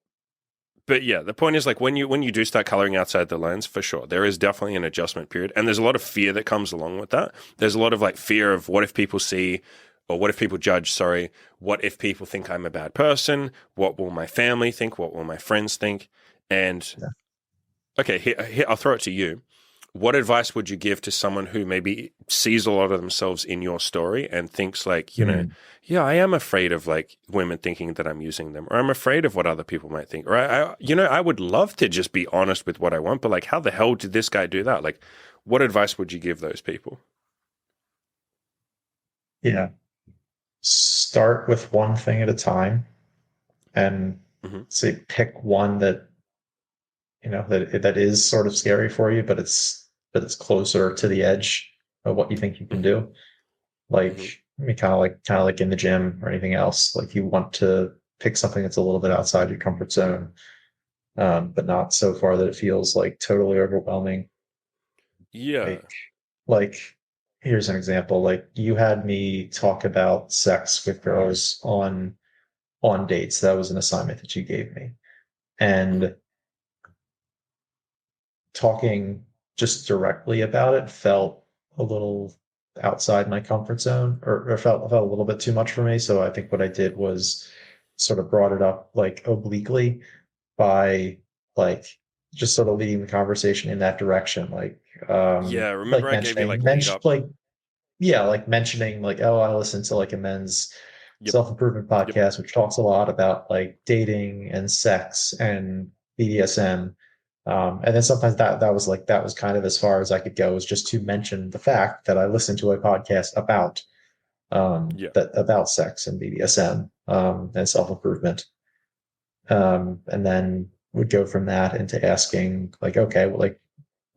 But yeah, the point is like when you do start coloring outside the lines, for sure, there is definitely an adjustment period, and there's a lot of fear that comes along with that. There's a lot of like fear of what if people see, or what if people judge. Sorry, what if people think I'm a bad person? What will my family think? What will my friends think? And Yeah. okay, here I'll throw it to you. What advice would you give to someone who maybe sees a lot of themselves in your story and thinks like, Hmm. yeah, I am afraid of like women thinking that I'm using them, or I'm afraid of what other people might think, or I would love to just be honest with what I want, but like, how the hell did this guy do that? Like, what advice would you give those people? Yeah. Start with one thing at a time and Hmm. say pick one that that is sort of scary for you, but it's closer to the edge of what you think you can Hmm. do. Like Hmm. I mean, kind of like in the gym or anything else. Like you want to pick something that's a little bit outside your comfort zone, but not so far that it feels like totally overwhelming. Yeah. Like like here's an example. Like you had me talk about sex with girls on on dates. That was an assignment that you gave me. Mhm. And talking just directly about it felt a little outside my comfort zone, or felt a little bit too much for me. So I think what I did was sort of brought it up like obliquely by like just sort of leading the conversation in that direction, Yeah, remember like I gave you like lead up? like yeah, like mentioning like, oh, I listen to like a men's Yep. self-improvement Yep. podcast, which talks a lot about like dating and sex and BDSM. And then sometimes that was kind of as far as I could go, was just to mention the fact that I listened to a podcast about Yeah. about sex and BDSM and self-improvement. And then would go from that into asking like, okay, well, like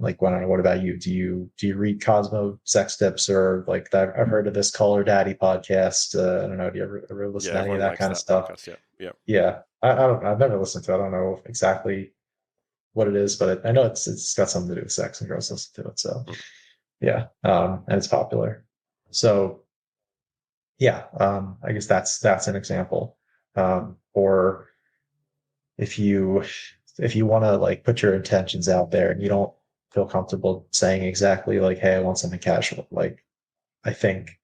I don't know, what about you? Do you read Cosmo sex tips, or like that? I've heard of this Call Daddy podcast. I don't know. Do you ever Yeah, listen to any of everyone that likes kind of that stuff? podcast. Yeah. Yeah. Yeah, I don't. I've never listened to it. I don't know exactly what it is, but I know it's got something to do with sex, and girls listen to it. So Mm. yeah, and it's popular. So yeah, I guess that's an example. Or if you if you want to like put your intentions out there and you don't feel comfortable saying exactly like, hey, I want something casual, like I think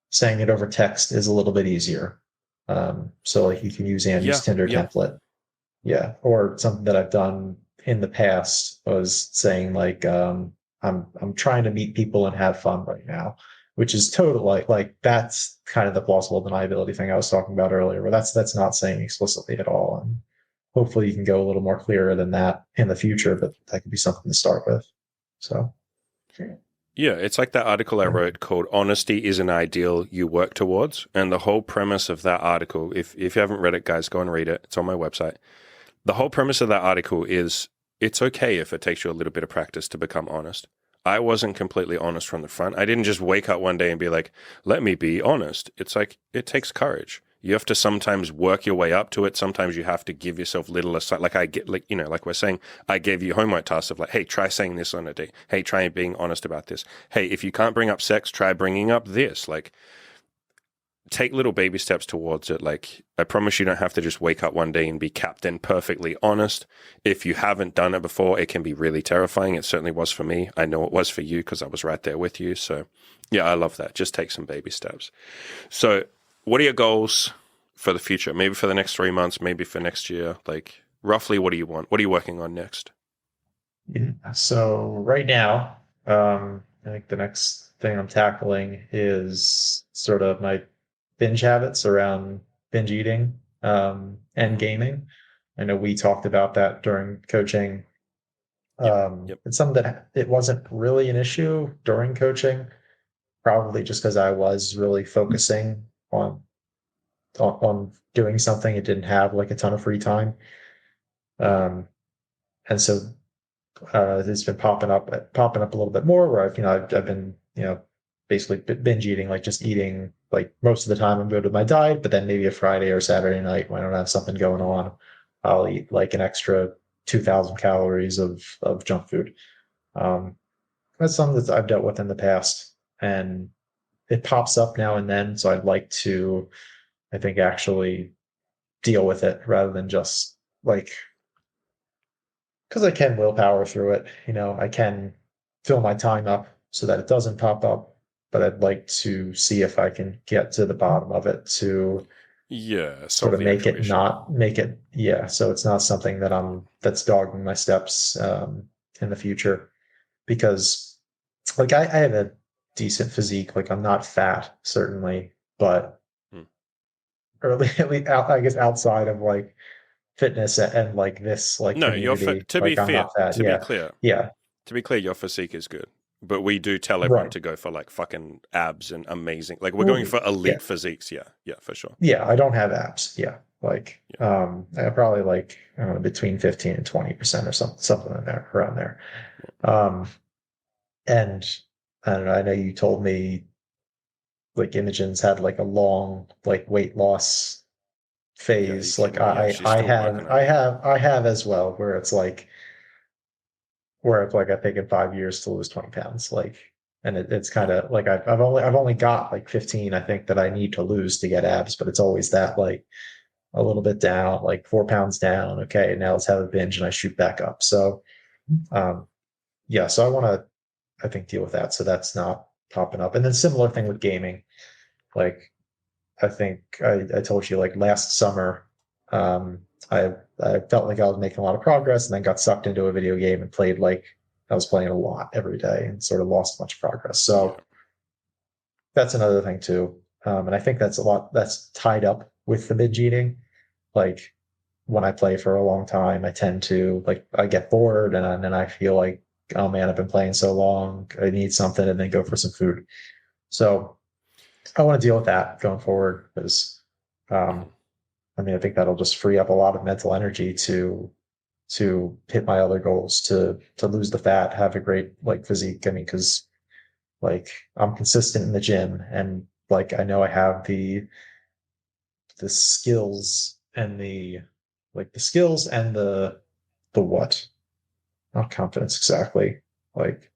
saying it over text is a little bit easier. So like you can use Andy's Yeah. Tinder Yeah. template. Yeah. Or something that I've done in the past was saying like, I'm trying to meet people and have fun right now, which is total like that's kind of the plausible deniability thing I was talking about earlier, where that's not saying explicitly at all. And hopefully you can go a little more clearer than that in the future, but that could be something to start with. So Yeah, it's like that article I wrote called "Honesty is an Ideal You Work Towards," and the whole premise of that article, if you haven't read it, guys, go and read it. It's on my website. The whole premise of that article is it's okay if it takes you a little bit of practice to become honest. I wasn't completely honest from the front. I didn't just wake up one day and be like, "Let me be honest." It's like it takes courage. You have to sometimes work your way up to it. Sometimes you have to give yourself little aside. Like I get, like like we're saying, I gave you homework tasks of like, hey, try saying this on a date. Hey, try being honest about this. Hey, if you can't bring up sex, try bringing up this. Like, take little baby steps towards it. Like, I promise you don't have to just wake up one day and be captain perfectly honest. If you haven't done it before, it can be really terrifying. It certainly was for me. I know it was for you because I was right there with you. So, yeah, I love that. Just take some baby steps. So, what are your goals for the future? Maybe for the next 3 months, maybe for next year. Like, roughly, what do you want? What are you working on next? yeah. So right now, I think the next thing I'm tackling is sort of my binge habits around binge eating, and Hmm. gaming. I know we talked about that during coaching. Yep. Yep. It's something that it wasn't really an issue during coaching, probably just because I was really focusing on doing something. It didn't have like a ton of free time. Hmm. Um, and so it's been popping up a little bit more, where I've been, basically binge eating, like just eating like most of the time I'm good with my diet, but then maybe a Friday or Saturday night when I don't have something going on, I'll eat like an extra 2,000 calories of junk food. Um, that's something that I've dealt with in the past, and it pops up now and then. So I'd like to, I think, actually deal with it rather than just like, because I can willpower through it. I can fill my time up so that it doesn't pop up, but I'd like to see if I can get to the bottom of it to Yeah. sort Solve of the make actual it issue. not make it, yeah. So it's not something that's dogging my steps in the future, because like I have a decent physique. Like I'm not fat, certainly, but Hmm. or at least I guess outside of like fitness and like this like No, community, to be like I'm fair, not fat. to be Yeah. clear, Yeah. your physique is good. But we do tell everyone Right. to go for like fucking abs and amazing. Like we're going Well, for yeah. elite physiques. Yeah, yeah, for sure. Yeah, I don't have abs. Yeah. Like Yeah, I probably like I don't know, between 15 and 20% or something in there around there. Um and I don't know, I know you told me like Imogen's had like a long like weight loss yeah. You phase. Like kidding me? Yeah, she's still working on it. I have as well, where it's like where it's like I've taken 5 years to lose 20 pounds. Like, and it's kind Yeah, of like I've only got like 15, I think, that I need to lose to get abs, but it's always that like a little bit down, like 4 pounds down. Okay, now let's have a binge, and I shoot back up. So, um, yeah, so I want to, I think, deal with that. So that's not popping up. And then similar thing with gaming. Like I think I told you like last summer, um, I felt like I was making a lot of progress, and then got sucked into a video game and played like I was playing a lot every day, and sort of lost a bunch of progress. Yeah. So that's another thing too. And I think that's a lot that's tied up with the binge eating. Like when I play for a long time, I tend to like I get bored, and then I feel like, oh man, I've been playing so long, I need something, and then go for some food. So I want to deal with that going forward because, Mhm. um, I mean, I think that'll just free up a lot of mental energy to hit my other goals, to lose the fat, have a great like physique. I mean, because like I'm consistent in the gym, and like I know I have the skills and the skills and the what? Not confidence exactly. Like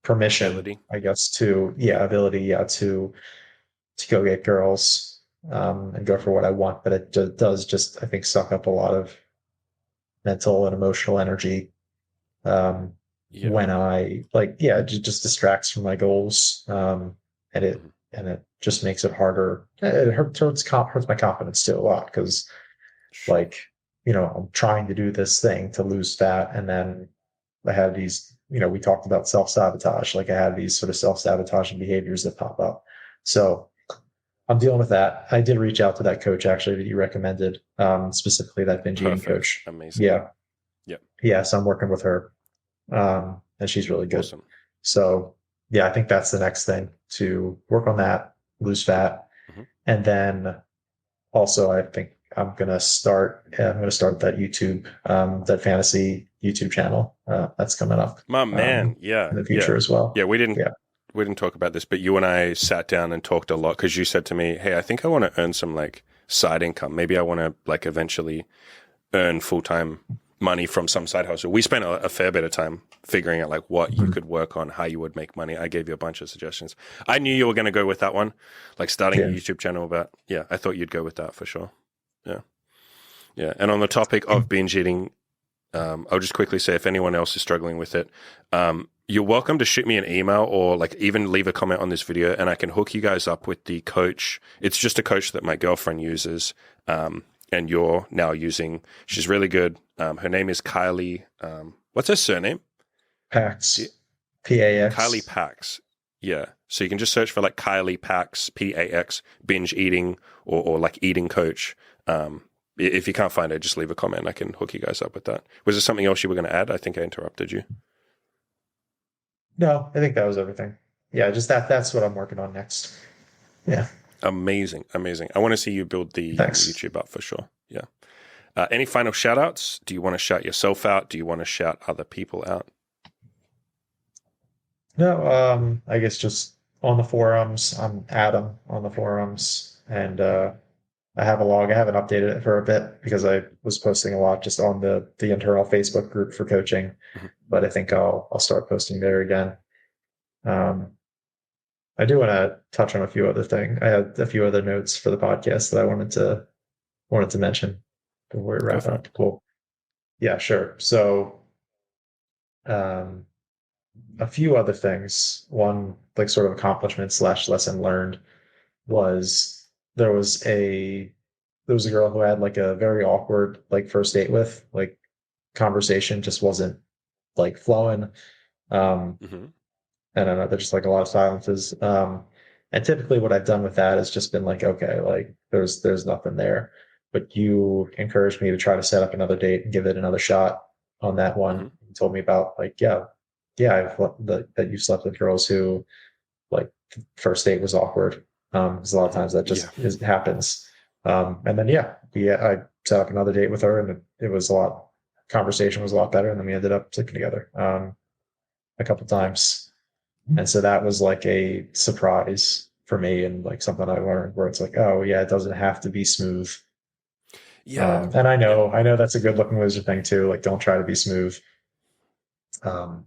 permission, Ability. I guess, to yeah, ability, yeah, to go get girls, and go for what I want. But it does just, I think, suck up a lot of mental and emotional energy, um, Yeah. when I like, yeah, it just distracts from my goals, and Mhm. it just makes it harder. It hurts my confidence too a lot because Sure. like I'm trying to do this thing to lose fat, and then I have these. We talked about self sabotage. Like I have these sort of self sabotaging behaviors that pop up. So I'm dealing with that. I did reach out to that coach actually that you recommended, specifically that binge eating Perfect. coach. Amazing. Yeah. Yep. Yeah. So I'm working with her. And she's really good. Awesome. So yeah, I think that's the next thing, to work on that, lose fat. Mhm. And then also I think I'm gonna start that YouTube, that fantasy YouTube channel. That's coming up, My man. Yeah. in the future Yeah. as well. Yeah. Yeah. We didn't talk about this, but you and I sat down and talked a lot because you said to me, "Hey, I think I want to earn some like side income. Maybe I want to like eventually earn full time money from some side hustle." We spent a fair bit of time figuring out like what you Mhm. could work on, how you would make money. I gave you a bunch of suggestions. I knew you were going to go with that one, like starting a Yeah. YouTube channel. But yeah, I thought you'd go with that for sure. Yeah, yeah. And on the topic of binge eating, I'll just quickly say if anyone else is struggling with it, you're welcome to shoot me an email or like even leave a comment on this video, and I can hook you guys up with the coach. It's just a coach that my girlfriend uses, and you're now using. She's really good. Her name is Kylie. What's her surname? Do you- PAX, Kylie PAX. Pax. Yeah. So you can just search for like Kylie Pax, PAX, binge eating or like eating coach. If you can't find it, just leave a comment. I can hook you guys up with that. Was there something else you were going to add? I think I interrupted you. No, I think that was everything. Yeah, just that's what I'm working on next. Yeah. Amazing. Amazing. I want to see you build the Thanks. YouTube up for sure. Yeah. Any final shout outs? Do you want to shout yourself out? Do you want to shout other people out? No, I guess just on the forums. I'm Adam on the forums, and I have a log. I haven't updated it for a bit because I was posting a lot just on the internal Facebook group for coaching, Mhm. but I think I'll start posting there again. Um, I do want to touch on a few other things. I had a few other notes for the podcast that I wanted to mention before we Go wrap for it. up. Cool. Yeah, sure. So, um, a few other things. One, like sort of accomplishment slash lesson learned, was there was a there was a girl who I had like a very awkward like first date with, like conversation just wasn't like flowing. Um, Hmm. I don't know, there's just like a lot of silences. And typically what I've done with that has just been like, okay, like there's nothing there. But you encouraged me to try to set up another date and give it another shot on that one. Hmm. You told me about like, yeah, that you slept with girls who like first date was awkward. Because a lot of Hmm. times that Yeah. happens. And then I set up another date with her, and it was a lot. Conversation was a lot better, and then we ended up sleeping together, a couple Yeah. times. And so that was like a surprise for me, and like something I learned where it's like, oh yeah, it doesn't have to be smooth. Yeah. And I Yeah. know, I know that's a good looking loser thing too. Like, don't try to be smooth. Um,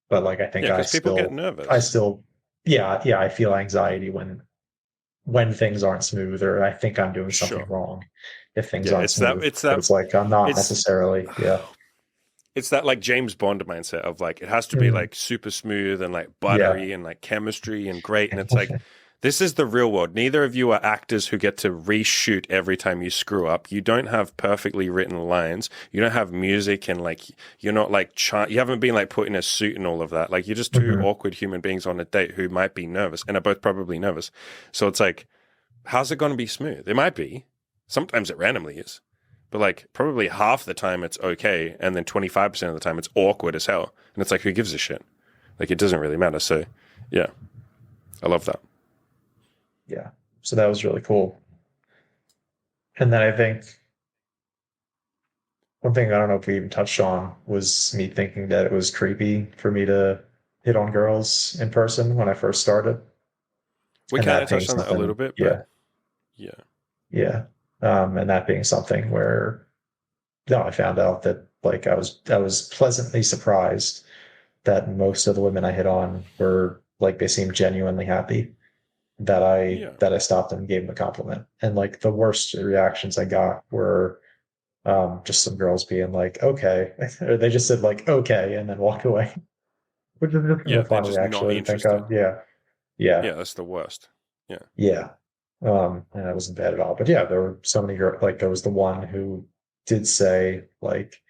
but like, I think Yeah. Because people get I nervous. still, yeah, I feel anxiety when things aren't smooth, or I think I'm doing something Sure. wrong if things Yeah, aren't smooth. But it's like I'm not it's necessarily. Yeah. it's that like James Bond mindset of like it has to be Mm, like super smooth and like yeah. buttery and like chemistry and great. And it's like this is the real world. Neither of you are actors who get to reshoot every time you screw up. You don't have perfectly written lines. You don't have music and like you're not like you haven't been like put in a suit and all of that. Like you're just two Hmm. awkward human beings on a date who might be nervous and are both probably nervous. So it's like, how's it going to be smooth? It might be. Sometimes it randomly is. But like probably half the time it's okay, and then 25% of the time it's awkward as hell. And it's like, who gives a shit? Like it doesn't really matter. So yeah, I love that. Yeah. So that was really cool. And then I think one thing I don't know if we even touched on was me thinking that it was creepy for me to hit on girls in person when I first started, We and kind that of being touched on that a little something, bit, but yeah, yeah. yeah, and that being something where no, I found out that like I was pleasantly surprised that most of the women I hit on were like they seemed genuinely happy Yeah. that I stopped and gave them a compliment, and like the worst reactions I got were just some girls being like, okay, or they just said like, okay, and then walk away, which is just kind of Yeah. a They're funny just not actually to think interested. of. Yeah. Yeah. Yeah. That's the worst. Yeah. Yeah. And that wasn't bad at all. But yeah, there were so many girls, like there was the one who did say like,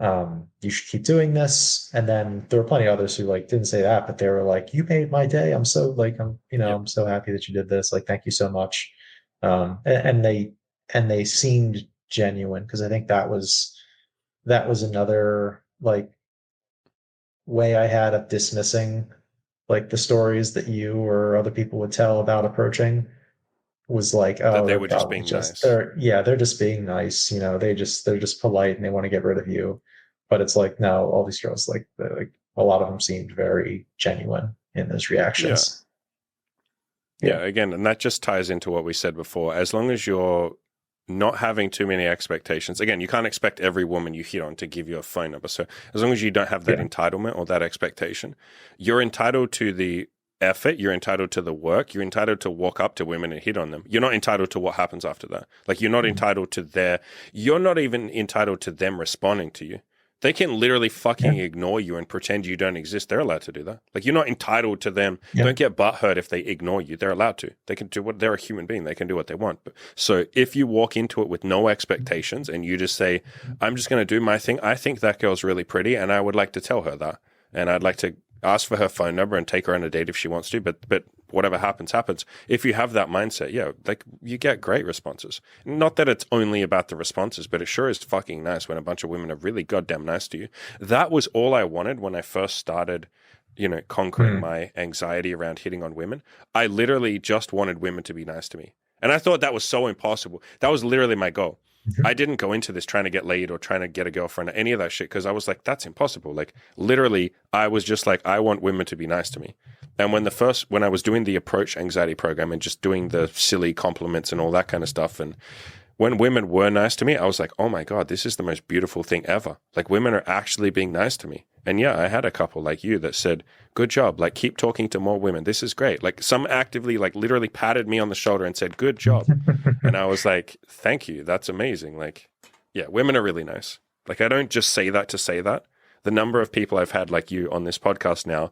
you should keep doing this. And then there were plenty of others who like didn't say that, but they were like, you made my day. I'm so like, Yeah. I'm so happy that you did this. Like, thank you so much. And they seemed genuine because I think that was another like way I had of dismissing like the stories that you or other people would tell about approaching was like, That oh, they they're were just probably being just nice. they're just being nice, they're just polite and they want to get rid of you. But it's like no, all these girls like a lot of them seemed very genuine in those Yeah. reactions. Yeah. Yeah. Again, and that just ties into what we said before. As long as you're not having too many expectations. Again, you can't expect every woman you hit on to give you a phone number. So as long as you don't have that Yeah. entitlement or that expectation, you're entitled to the effort, you're entitled to the work, you're entitled to walk up to women and hit on them. You're not entitled to what happens after that. Like you're not entitled to you're not even entitled to them responding to you. They can literally Yeah. fucking ignore you and pretend you don't exist. They're allowed to do that. Like you're not entitled to them. Yeah. Don't get butthurt if they ignore you. They're allowed to. They can do what they're a human being. They can do what they want. So if you walk into it with no expectations and you just say, I'm just going to do my thing. I think that girl's really pretty and I would like to tell her that. And I'd like to ask for her phone number and take her on a date if she wants to. But whatever happens, happens. If you have that mindset, yeah, like you get great responses. Not that it's only about the responses, but it sure is fucking nice when a bunch of women are really goddamn nice to you. That was all I wanted when I first started, conquering Mm. my anxiety around hitting on women. I literally just wanted women to be nice to me. And I thought that was so impossible. That was literally my goal. I didn't go into this trying to get laid or trying to get a girlfriend or any of that shit because I was like, that's impossible. Like, literally, I was just like, I want women to be nice to me. And when I was doing the approach anxiety program and just doing the silly compliments and all that kind of stuff, and when women were nice to me, I was like, oh my God, this is the most beautiful thing ever. Like, women are actually being nice to me. And yeah, I had a couple like you that said, good job. Like, keep talking to more women. This is great. Like, some actively, like, literally patted me on the shoulder and said, good job. And I was like, thank you. That's amazing. Like, yeah, women are really nice. Like, I don't just say that to say that. The number of people I've had like you on this podcast now,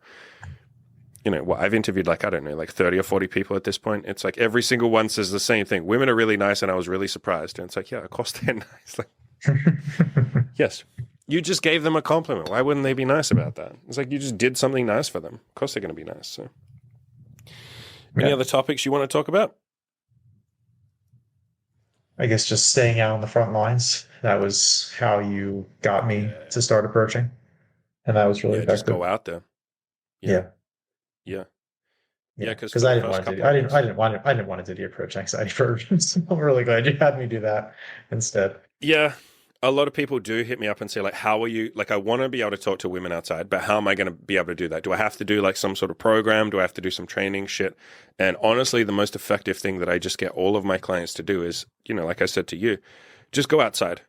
I've interviewed like, I don't know, like 30 or 40 people at this point. It's like every single one says the same thing. Women are really nice. And I was really surprised. And it's like, yeah, of course they're nice. Like, yes, you just gave them a compliment. Why wouldn't they be nice about that? It's like you just did something nice for them. Of course they're going to be nice. So, any Yeah. other topics you want to talk about? I guess just staying out on the front lines. That was how you got me Yeah. to start approaching, and that was really Yeah, just effective. go out there. Yeah. Yeah. Yeah. Yeah, Yeah, because because for the first couple of weeks. I didn't want to do the approach anxiety version. So I'm really glad you had me do that instead. Yeah. A lot of people do hit me up and say, like, how are you? Like, I want to be able to talk to women outside, but how am I going to be able to do that? Do I have to do like some sort of program? Do I have to do some training shit? And honestly, the most effective thing that I just get all of my clients to do is, like I said to you, just go outside.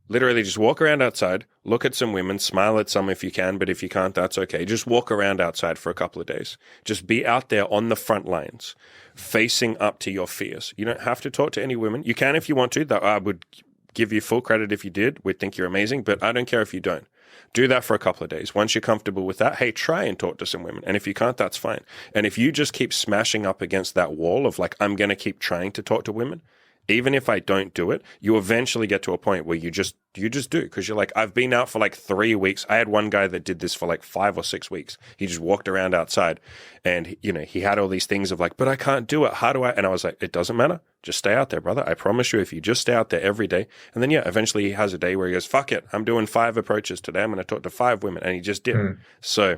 Literally just walk around outside, look at some women, smile at some if you can, but if you can't, that's okay. Just walk around outside for a couple of days. Just be out there on the front lines, facing up to your fears. You don't have to talk to any women. You can if you want to. That I would give you full credit if you did. We'd think you're amazing, but I don't care if you don't. Do that for a couple of days. Once you're comfortable with that, hey, try and talk to some women. And if you can't, that's fine. And if you just keep smashing up against that wall of like, I'm going to keep trying to talk to women, even if I don't do it, you eventually get to a point where you just do, because you're like, I've been out for like 3 weeks. I had one guy that did this for like 5 or 6 weeks. He just walked around outside and, you know, he had all these things of like, but I can't do it. How do I? And I was like, it doesn't matter. Just stay out there, brother. I promise you, if you just stay out there every day. And then, yeah, eventually he has a day where he goes, fuck it. I'm doing 5 approaches today. I'm going to talk to 5 women. And he just did. So,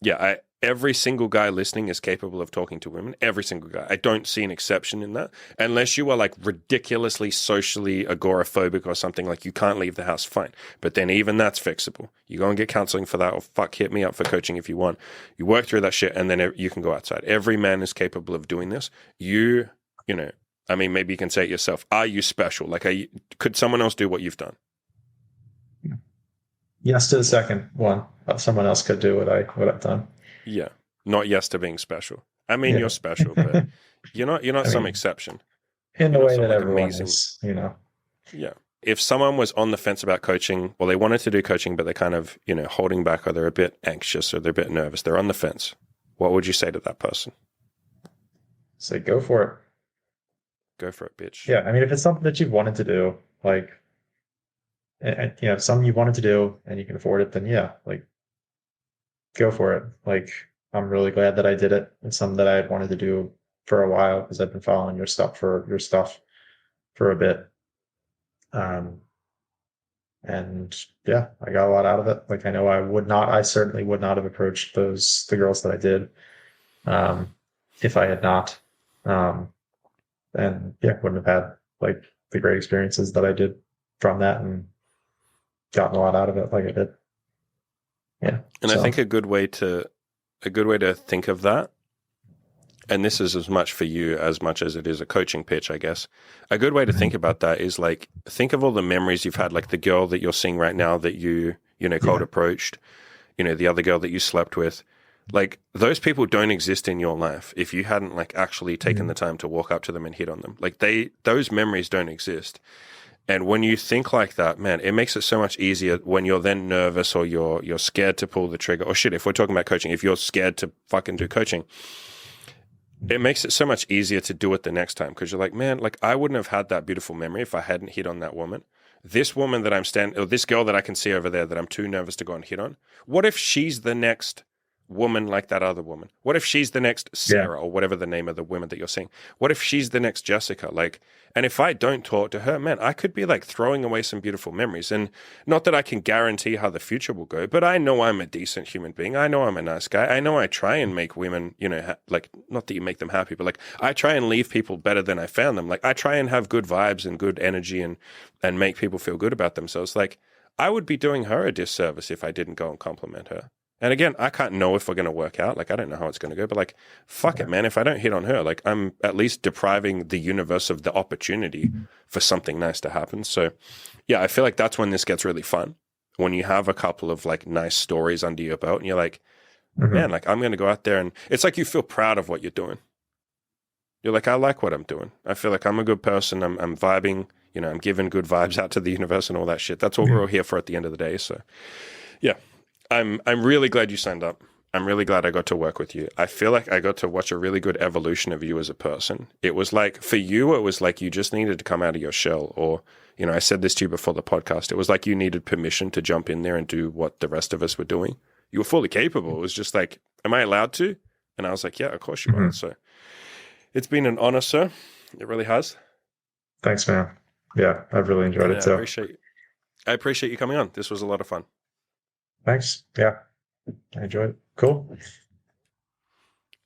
yeah, every single guy listening is capable of talking to women. Every single guy. I don't see an exception in that. Unless you are like ridiculously socially agoraphobic or something, like you can't leave the house, fine. But then even that's fixable. You go and get counseling for that, or fuck, hit me up for coaching if you want. You work through that shit and then you can go outside. Every man is capable of doing this. You know, I mean, maybe you can say it yourself. Are you special? Like, could someone else do what you've done? Yes to the second one. Someone else could do what I've done. Yeah, not yes to being special. I mean, you're special, but you're not some exception. In the way that everyone is, you know. Yeah. If someone was on the fence about coaching, well, they wanted to do coaching, but they're kind of, you know, holding back, or they're a bit anxious, or they're a bit nervous, they're on the fence, what would you say to that person? Say, go for it. Go for it, bitch. Yeah, I mean, if it's something that you've wanted to do, like, and you know, something you wanted to do and you can afford it, then yeah, like, go for it. Like, I'm really glad that I did it. It's something that I had wanted to do for a while, because I've been following your stuff for a bit. And yeah, I got a lot out of it. Like, I certainly would not have approached the girls that I did, if I had not. And yeah, wouldn't have had like the great experiences that I did from that, and gotten a lot out of it like I did. Yeah. And I think a good way to think of that, and this is as much for you as much as it is a coaching pitch, I guess. A good way to think about that is like, think of all the memories you've had, like the girl that you're seeing right now that you know, cold approached, you know, the other girl that you slept with. Like, those people don't exist in your life if you hadn't like actually taken the time to walk up to them and hit on them. Like, those memories don't exist. And when you think like that, man, it makes it so much easier when you're then nervous, or you're scared to pull the trigger. Or shit, if we're talking about coaching, if you're scared to fucking do coaching, it makes it so much easier to do it the next time, because you're like, man, like, I wouldn't have had that beautiful memory if I hadn't hit on that woman. This woman that or this girl that I can see over there that I'm too nervous to go and hit on, what if she's the next woman like that other woman? What if she's the next Sarah, or whatever the name of the women that you're seeing? What if she's the next Jessica? Like, and if I don't talk to her, man, I could be like throwing away some beautiful memories. And not that I can guarantee how the future will go, but I know I'm a decent human being. I know I'm a nice guy. I know I try and make women, you know, like, not that you make them happy, but like, I try and leave people better than I found them. Like, I try and have good vibes and good energy and make people feel good about themselves. Like, I would be doing her a disservice if I didn't go and compliment her. And again, I can't know if we're going to work out. Like, I don't know how it's going to go, but like, fuck it, man. If I don't hit on her, like, I'm at least depriving the universe of the opportunity for something nice to happen. So yeah, I feel like that's when this gets really fun. When you have a couple of like nice stories under your belt and you're like, man, like, I'm going to go out there, and it's like you feel proud of what you're doing. You're like, I like what I'm doing. I feel like I'm a good person. I'm vibing, you know, I'm giving good vibes out to the universe and all that shit. That's what we're all here for at the end of the day. So yeah. I'm really glad you signed up. I'm really glad I got to work with you. I feel like I got to watch a really good evolution of you as a person. It was like, for you, it was like you just needed to come out of your shell. Or, you know, I said this to you before the podcast. It was like you needed permission to jump in there and do what the rest of us were doing. You were fully capable. It was just like, am I allowed to? And I was like, yeah, of course you are. So it's been an honor, sir. It really has. Thanks, man. Yeah, I've really enjoyed it too. I appreciate you coming on. This was a lot of fun. Thanks. Yeah, I enjoyed it. Cool.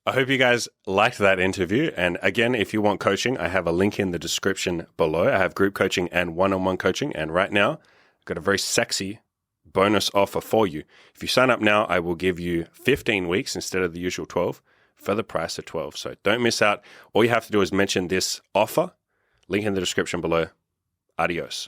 I hope you guys liked that interview. And again, if you want coaching, I have a link in the description below. I have group coaching and one-on-one coaching. And right now, I've got a very sexy bonus offer for you. If you sign up now, I will give you 15 weeks instead of the usual 12 for the price of 12. So don't miss out. All you have to do is mention this offer. Link in the description below. Adios.